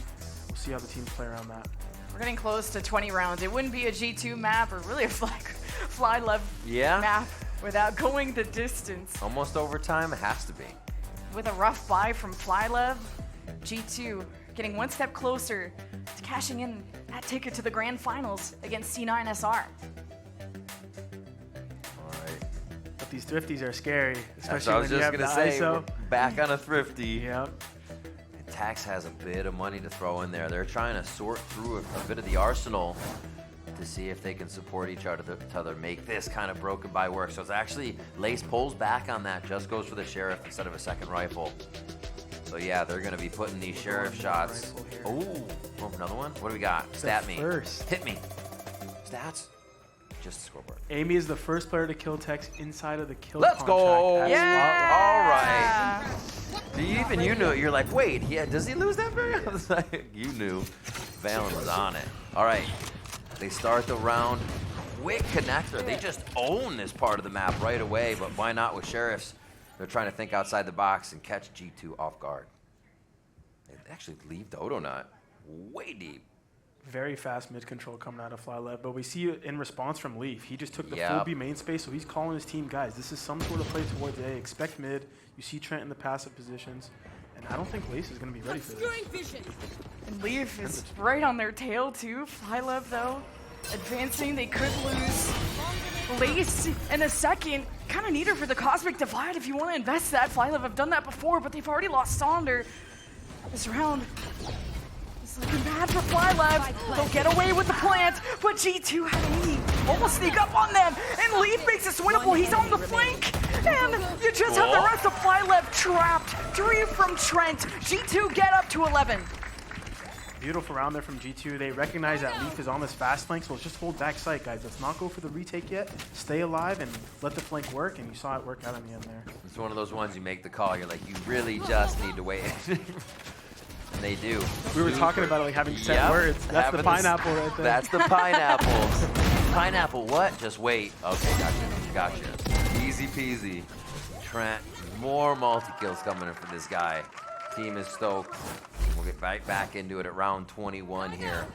We'll see how the teams play around that. We're getting close to 20 rounds. It wouldn't be a G2 map or really a FlyLF map without going the distance. Almost overtime, it has to be. With a rough buy from FlyLF, G2 getting one step closer to cashing in that ticket to the grand finals against C9SR. But these thrifties are scary, That's especially what I was when you just have gonna the say. ISO. We're back on a thrifty. Yep. And Tax has a bit of money to throw in there. They're trying to sort through a bit of the arsenal to see if they can support each other, make this kind of broken by work. So it's actually, Lace pulls back on that, just goes for the Sheriff instead of a second rifle. So yeah, they're gonna be putting these Sheriff shots. Oh, another one? What do we got? Stat me. Hit me. Stats? Just the scoreboard. Amy is the first player to kill Tex inside of the kill Let's contract. go! Yeah! All right. Even you knew it. You're like, wait, does he lose that very? I was like, you knew. Valen was on it. All right. They start the round. Quick connector. They just own this part of the map right away, but why not with Sheriffs? They're trying to think outside the box and catch G2 off guard. They actually leave the Odo Nut way deep. Very fast mid control coming out of FlyLab, but we see it in response from Leaf. He just took the full B main space, so he's calling his team, guys, this is some sort of play towards A. Expect mid. You see Trent in the passive positions, and I don't think Lace is going to be ready for this. And Leaf is right on their tail too. FlyLab though, advancing. They could lose Lace in a second. Kind of need her for the Cosmic Divide if you want to invest that. FlyLab have done that before, but they've already lost Sonder this round. It's looking bad for FlyLab. They'll get away with the plant, but G2 had Amy almost sneak up on them, and Leaf makes this winnable. He's on the flank, and you just have the rest of FlyLab trapped. 3 from Trent. G2 get up to 11. Beautiful round there from G2. They recognize that Leaf is on this fast flank, so let's just hold back sight, guys. Let's not go for the retake yet. Stay alive and let the flank work, and you saw it work out in the end there. It's one of those ones you make the call. You're like, you really just need to wait. And they do. We were talking about it like having set words. That's the pineapple right there. That's the pineapple. Pineapple what? Just wait. Okay, gotcha. Easy peasy. Trent, more multi-kills coming in for this guy. Team is stoked. We'll get right back into it at round 21 here.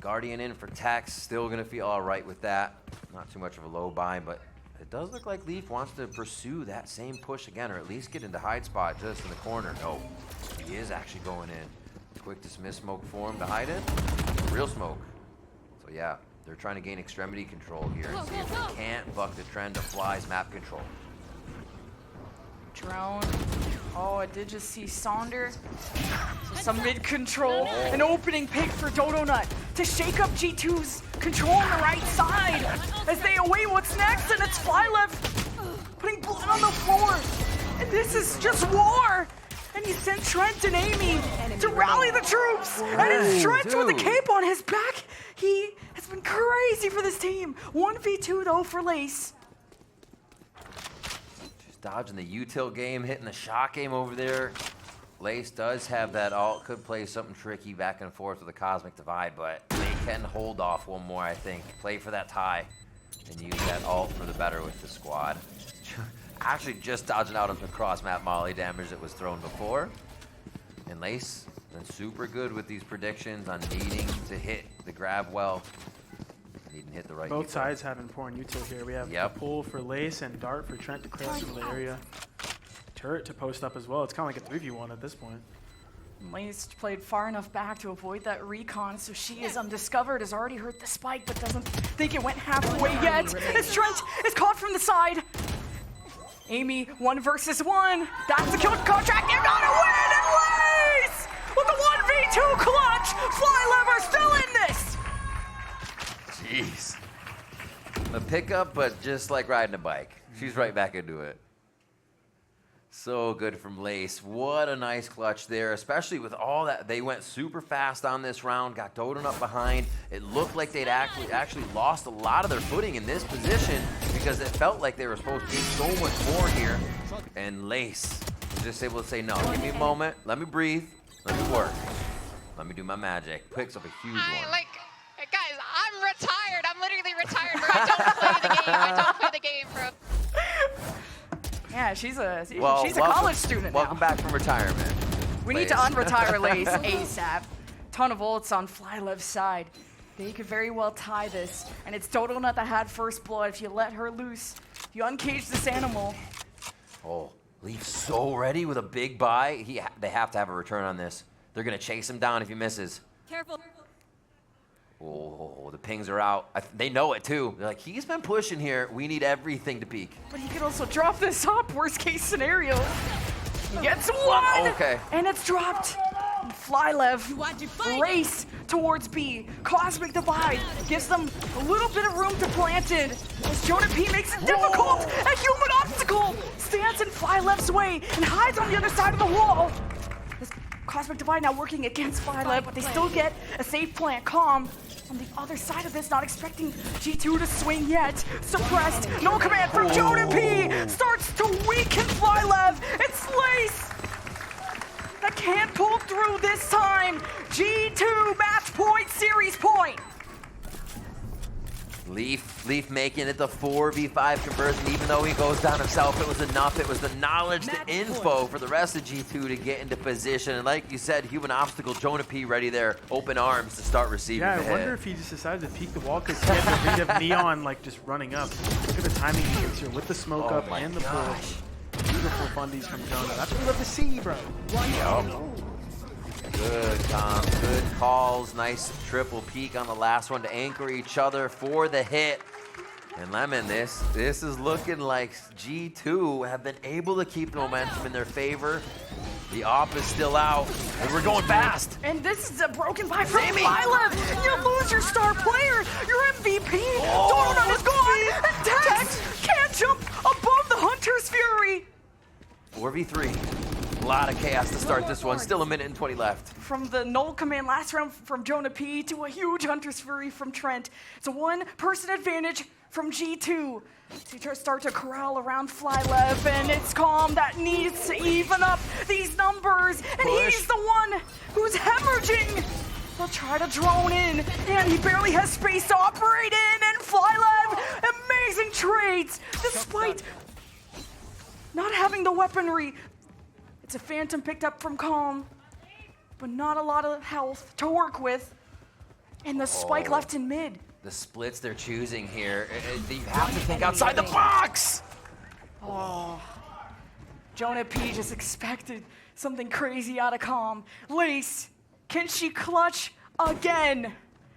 Guardian in for Tex. Still going to feel all right with that. Not too much of a low buy, but it does look like Leaf wants to pursue that same push again, or at least get into hide spot just in the corner. No, he is actually going in. Quick dismiss smoke for him to hide in. Real smoke. So yeah, they're trying to gain extremity control here and see if they can't buck the trend of Fly's map control. Drone. Oh, I did just see Sonder. So some mid control. An opening pick for Dodonut to shake up G2's control on the right side as they await what's next, and it's FlyLab putting blood on the floor. And this is just war. And he sent Trent and Amy to rally the troops. And it's Trent with a cape on his back. He has been crazy for this team. 1v2 though for Lace. Dodging the util game, hitting the shot game over there. Lace does have that ult, could play something tricky back and forth with the Cosmic Divide, but they can hold off one more, I think. Play for that tie and use that ult for the better with the squad. Actually just dodging out of the cross-map molly damage that was thrown before. And Lace been super good with these predictions on needing to hit the grab well. Needing to hit the right Both util. sides have important util here. We have a pull for Lace and dart for Trent to clear some of the area. Turret to post up as well. It's kind of like a 3v1 at this point. Lace played far enough back to avoid that recon, so she is undiscovered, has already heard the spike, but doesn't think it went halfway yet. As Trent is caught from the side. Amy, 1 versus 1. That's the kill contract. They're gonna win, and Lace with the 1v2 clutch. FlyLab are still in this. Jeez. A pickup, but just like riding a bike. She's right back into it. So good from Lace. What a nice clutch there, especially with all that. They went super fast on this round, got Dodon up behind. It looked like they'd actually lost a lot of their footing in this position because it felt like they were supposed to do so much more here. And Lace was just able to say, no, give me a moment, let me breathe, let me work, let me do my magic. Picks up a huge one. Guys, I'm retired. I'm literally retired. Bro. I don't play the game. I don't play the game, bro. Yeah, she's a college student Welcome back from retirement. We need to unretire Lace ASAP. Ton of ults on FlyLab's side. They could very well tie this. And it's Dodonut that had first blood. If you let her loose, if you uncage this animal. Oh, Leaf's so ready with a big buy. They have to have a return on this. They're going to chase him down if he misses. Careful. Oh, the pings are out. They know it too. They're like, he's been pushing here. We need everything to peak. But he could also drop this up. Worst case scenario. He gets one. Okay. And it's dropped. FlyLab race towards B. Cosmic Divide gives them a little bit of room to plant in. As Jonah P makes it difficult. A human obstacle stands in FlyLab's way and hides on the other side of the wall. This Cosmic Divide now working against FlyLab, but they still get a safe plant. Calm. On the other side of this, not expecting G2 to swing yet. Suppressed, no command from Jonah P. Starts to weaken FlyLab. It's Lace that can't pull through this time. G2 match point, series point. Leaf making it the 4v5 conversion. Even though he goes down himself, it was enough. It was the knowledge, the info for the rest of G2 to get into position. And like you said, human obstacle, Jonah P ready there, open arms to start receiving the hit. I wonder if he just decided to peek the wall because he had the read of Neon like just running up. Look at the timing he gets here with the smoke up and the pull. Beautiful fundies from Jonah. That's what we love to see, bro. Good comms, good calls, nice triple peek on the last one to anchor each other for the hit. And Lemon, this is looking like G2 have been able to keep the momentum in their favor. The op is still out, and we're going fast. And this is a broken buy from FYLV. You lose your star player, your MVP. Donut is gone, and Tex can't jump above the Hunter's Fury. 4v3. A lot of chaos to start this one. Still a minute and 20 left. From the null command last round from Jonah P to a huge Hunter's Fury from Trent. It's a one-person advantage from G2. To start to corral around FYLV, and it's Calm that needs to even up these numbers. And he's the one who's hemorrhaging. They'll try to drone in, and he barely has space to operate in. And FYLV, amazing trades, despite not having the weaponry. It's a Phantom picked up from Calm, but not a lot of health to work with. And the spike left in mid. The splits they're choosing here, you have to think outside the box! Oh, Jonah P just expected something crazy out of Calm. Lace, can she clutch again?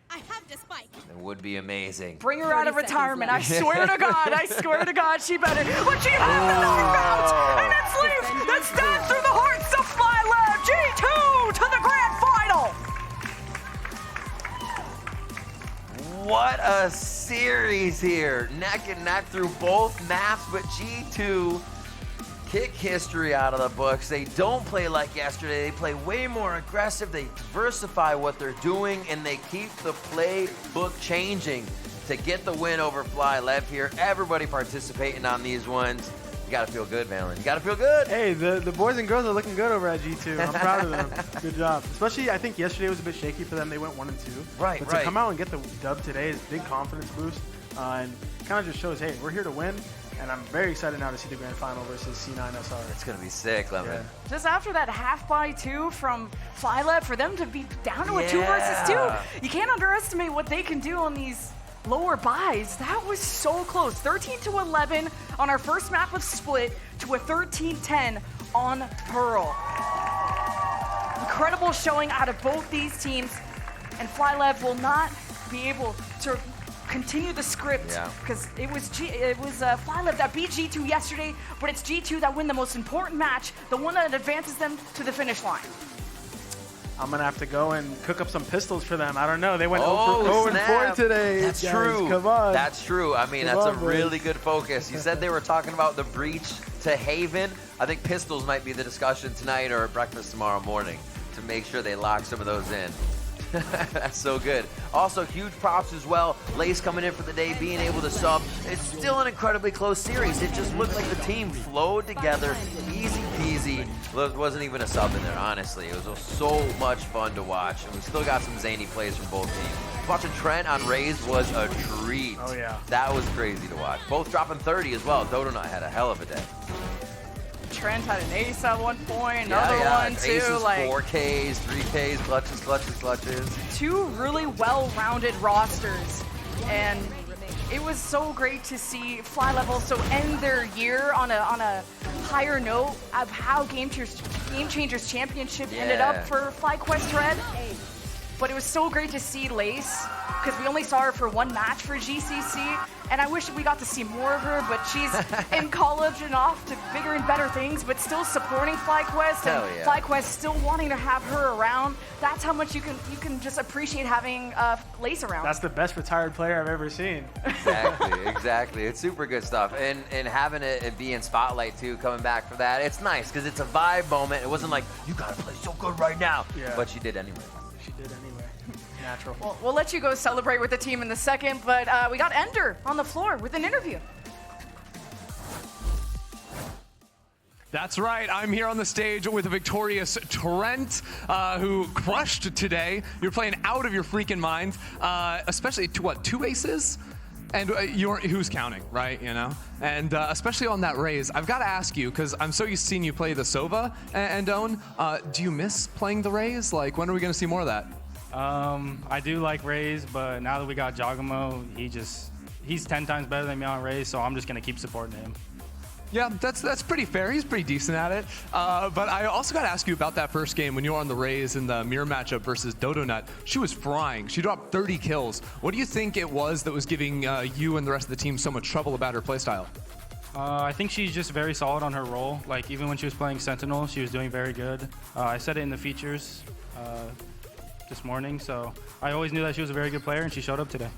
I have the spike. It would be amazing. Bring her out of retirement. I swear to God, she better. But she has the knockout, and it's Leaf that stabbed through the hearts of FYLV. G2 to the grand final. What a series here. Neck and neck through both maps, but G2 kick history out of the books. They don't play like yesterday. They play way more aggressive. They diversify what they're doing, and they keep the playbook changing to get the win over FYLV here. Everybody participating on these ones. You gotta feel good, Valen. You gotta feel good. Hey, the boys and girls are looking good over at G2. I'm proud of them. Good job. Especially, I think yesterday was a bit shaky for them. They went 1-2. Right, but to come out and get the dub today is a big confidence boost. And kind of just shows, hey, we're here to win. And I'm very excited now to see the grand final versus C9 SR. It's gonna be sick, Lemon. Yeah. Just after that half by 2 from FYLV, for them to be down to a 2 versus 2, you can't underestimate what they can do on these lower buys. That was so close. 13-11 on our first map of Split to a 13-10 on Pearl. Incredible showing out of both these teams, and FYLV will not be able to continue the script because it was FYLV that beat G2 yesterday, but it's G2 that win the most important match, the one that advances them to the finish line. I'm gonna have to go and cook up some pistols for them. I don't know. They went 0-4 today. That's guys. true. Come on. That's true. I mean, that's a really good focus. You said they were talking about the breach to Haven. I think pistols might be the discussion tonight or at breakfast tomorrow morning to make sure they lock some of those in. That's so good. Also, huge props as well. Lace coming in for the day, being able to sub. It's still an incredibly close series. It just looked like the team flowed together, easy peasy. It wasn't even a sub in there, honestly. It was so much fun to watch, and we still got some zany plays from both teams. Watching Trent on Raze was a treat. Oh, yeah. That was crazy to watch. Both dropping 30 as well. Donut had a hell of a day. Trent had an ace at one point, another one too. Aces, like 4Ks, 3Ks, clutches. Two really well-rounded rosters, and it was so great to see FYLV also end their year on a higher note of how Game Changers Championship ended up for FlyQuest Red. But it was so great to see Lace, because we only saw her for one match for GCC, and I wish we got to see more of her, but she's in college and off to bigger and better things, but still supporting FlyQuest, and FlyQuest still wanting to have her around. That's how much you can just appreciate having Lace around. That's the best retired player I've ever seen. Exactly. It's super good stuff. And having it be in Spotlight too, coming back for that, it's nice, because it's a vibe moment. It wasn't like, you gotta play so good right now, but she did anyway. She did anyway. Natural. Well, we'll let you go celebrate with the team in a second, but we got Ender on the floor with an interview. That's right. I'm here on the stage with a victorious Trent, who crushed today. You're playing out of your freaking mind, especially to what, 2 aces? And who's counting, right? You know, and especially on that Raze, I've got to ask you because I'm so used to seeing you play the Sova and Own. Do you miss playing the Raze? Like, when are we going to see more of that? I do like Raze, but now that we got Giacomo, he's 10 times better than me on Raze, so I'm just going to keep supporting him. Yeah, that's pretty fair. He's pretty decent at it. But I also got to ask you about that first game when you were on the Raze in the mirror matchup versus Dodonut. She was frying. She dropped 30 kills. What do you think it was that was giving you and the rest of the team so much trouble about her playstyle? I think she's just very solid on her role. Like, even when she was playing Sentinel, she was doing very good. I said it in the features this morning, so I always knew that she was a very good player, and she showed up today.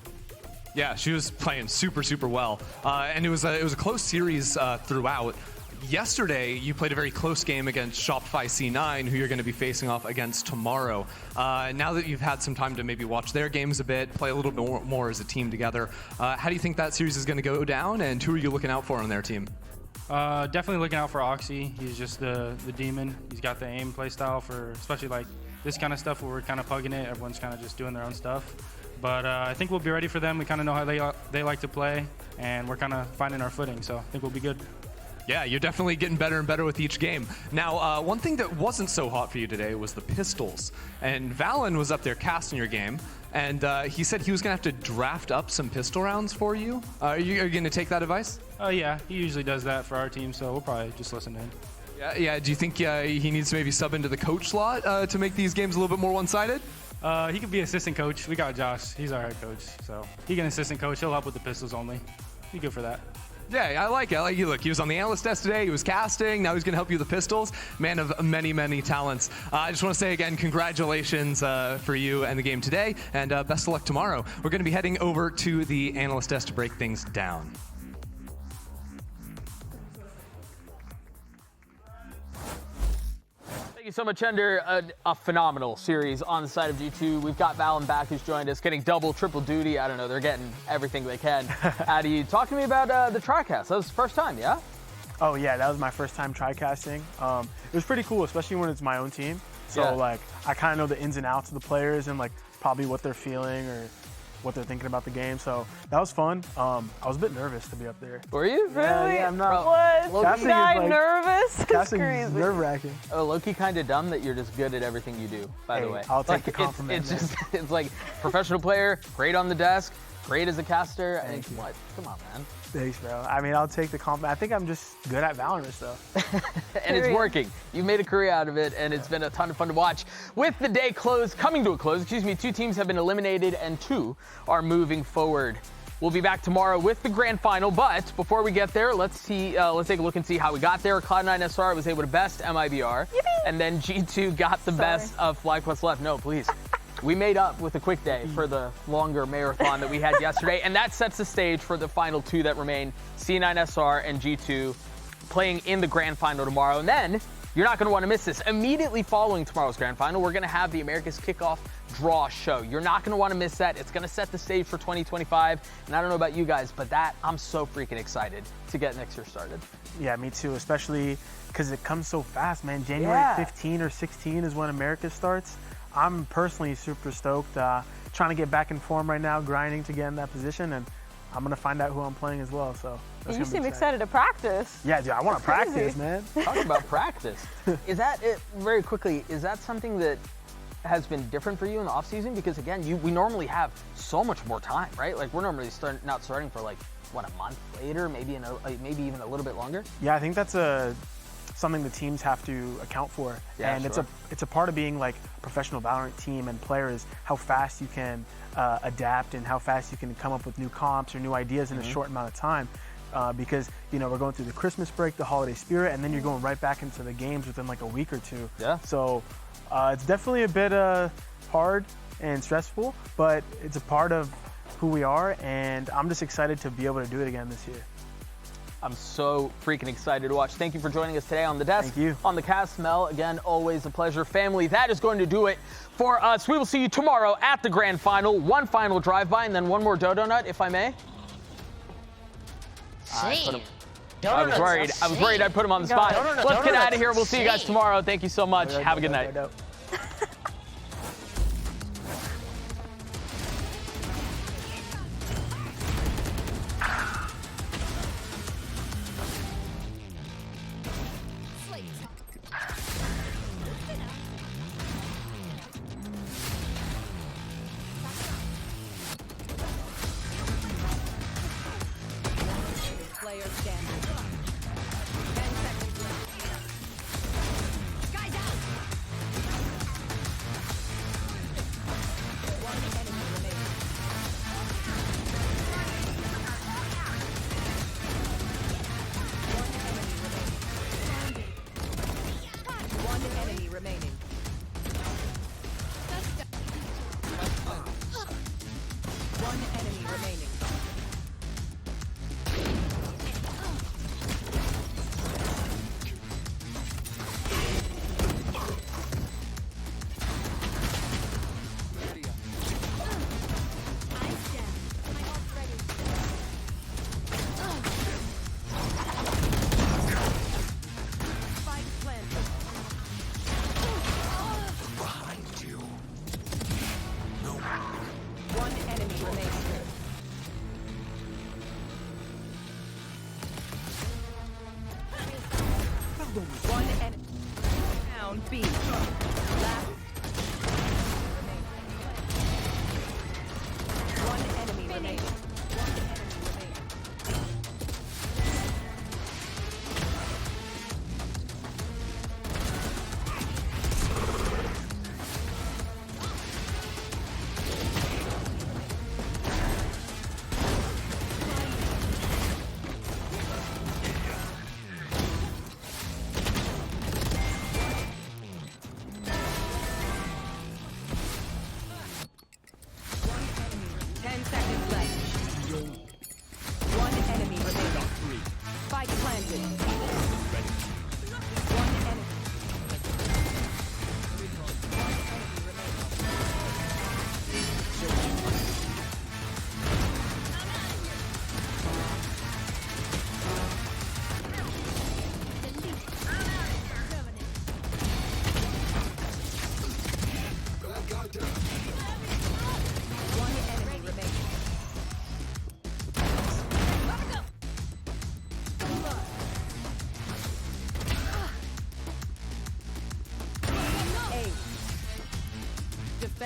Yeah, she was playing super, super well. And it was a close series throughout. Yesterday, you played a very close game against Shopify C9, who you're going to be facing off against tomorrow. Now that you've had some time to maybe watch their games a bit, play a little bit more as a team together, how do you think that series is going to go down, and who are you looking out for on their team? Definitely looking out for Oxy. He's just the demon. He's got the aim playstyle for especially like this kind of stuff where we're kind of pugging it. Everyone's kind of just doing their own stuff. But I think we'll be ready for them. We kind of know how they like to play, and we're kind of finding our footing. So I think we'll be good. Yeah, you're definitely getting better and better with each game. Now, one thing that wasn't so hot for you today was the pistols. And Valen was up there casting your game, and he said he was going to have to draft up some pistol rounds for you. Are you going to take that advice? Yeah, he usually does that for our team, so we'll probably just listen to him. Yeah. Do you think he needs to maybe sub into the coach slot to make these games a little bit more one-sided? He could be assistant coach. We got Josh. He's our head coach, so he can assistant coach. He'll help with the pistols only. Be good for that. Yeah, I like it. Look, he was on the analyst desk today. He was casting. Now he's going to help you with the pistols. Man of many, many talents. I just want to say again, congratulations for you and the game today, and best of luck tomorrow. We're going to be heading over to the analyst desk to break things down. Thank you so much, Ender. A phenomenal series on the side of G2. We've got Valen back, who's joined us, getting double, triple duty. I don't know, they're getting everything they can. How do you talk to me about the TriCast? That was the first time, yeah? Oh yeah, that was my first time TriCasting. It was pretty cool, especially when it's my own team. So like, I kind of know the ins and outs of the players and like probably what they're feeling or what they're thinking about the game. So that was fun. I was a bit nervous to be up there. Were you? Really? Yeah, I'm not. What? Nervous? Casting is nerve-wracking. Oh, low-key kind of dumb that you're just good at everything you do, by the way. I'll take the compliment. It's like professional player, great on the desk, great as a caster. I think, what? Come on, man. Thanks, bro. I mean, I'll take the compliment. I think I'm just good at VALORANT stuff. And it's working. You made a career out of it, and it's been a ton of fun to watch. With the day coming to a close, 2 teams have been eliminated and 2 are moving forward. We'll be back tomorrow with the grand final, but before we get there, let's take a look and see how we got there. Cloud9 SR was able to best MIBR, and then G2 got the best of FlyQuest. No, please. We made up with a quick day for the longer marathon that we had yesterday, and that sets the stage for the final 2 that remain, C9SR and G2, playing in the grand final tomorrow. And then, you're not going to want to miss this. Immediately following tomorrow's grand final, we're going to have the Americas Kickoff Draw Show. You're not going to want to miss that. It's going to set the stage for 2025, and I don't know about you guys, but I'm so freaking excited to get next year started. Yeah, me too, especially because it comes so fast, man. January 15 or 16 is when America starts. I'm personally super stoked, trying to get back in form right now, grinding to get in that position, and I'm going to find out who I'm playing as well. So you seem excited to practice. Yeah, dude, I want to practice, man. Talk about practice. Is that it? Very quickly, is that something that has been different for you in the off season? Because again, we normally have so much more time, right? Like we're normally not starting for like what, a month later, maybe even a little bit longer. Yeah, I think that's something the teams have to account for. Yeah, and sure. it's a part of being like a professional VALORANT team and players, how fast you can adapt and how fast you can come up with new comps or new ideas in a short amount of time. Because, you know, we're going through the Christmas break, the holiday spirit, and then you're going right back into the games within like a week or 2. Yeah. So it's definitely a bit hard and stressful, but it's a part of who we are, and I'm just excited to be able to do it again this year. I'm so freaking excited to watch. Thank you for joining us today on the desk. Thank you. On the cast, Mel, again, always a pleasure. Family, that is going to do it for us. We will see you tomorrow at the grand final. One final drive-by and then one more Dodo Nut, if I may. I was worried I'd put him on the spot. Let's get out of here. We'll see you guys tomorrow. Thank you so much. Have a good night.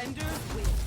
Defenders win.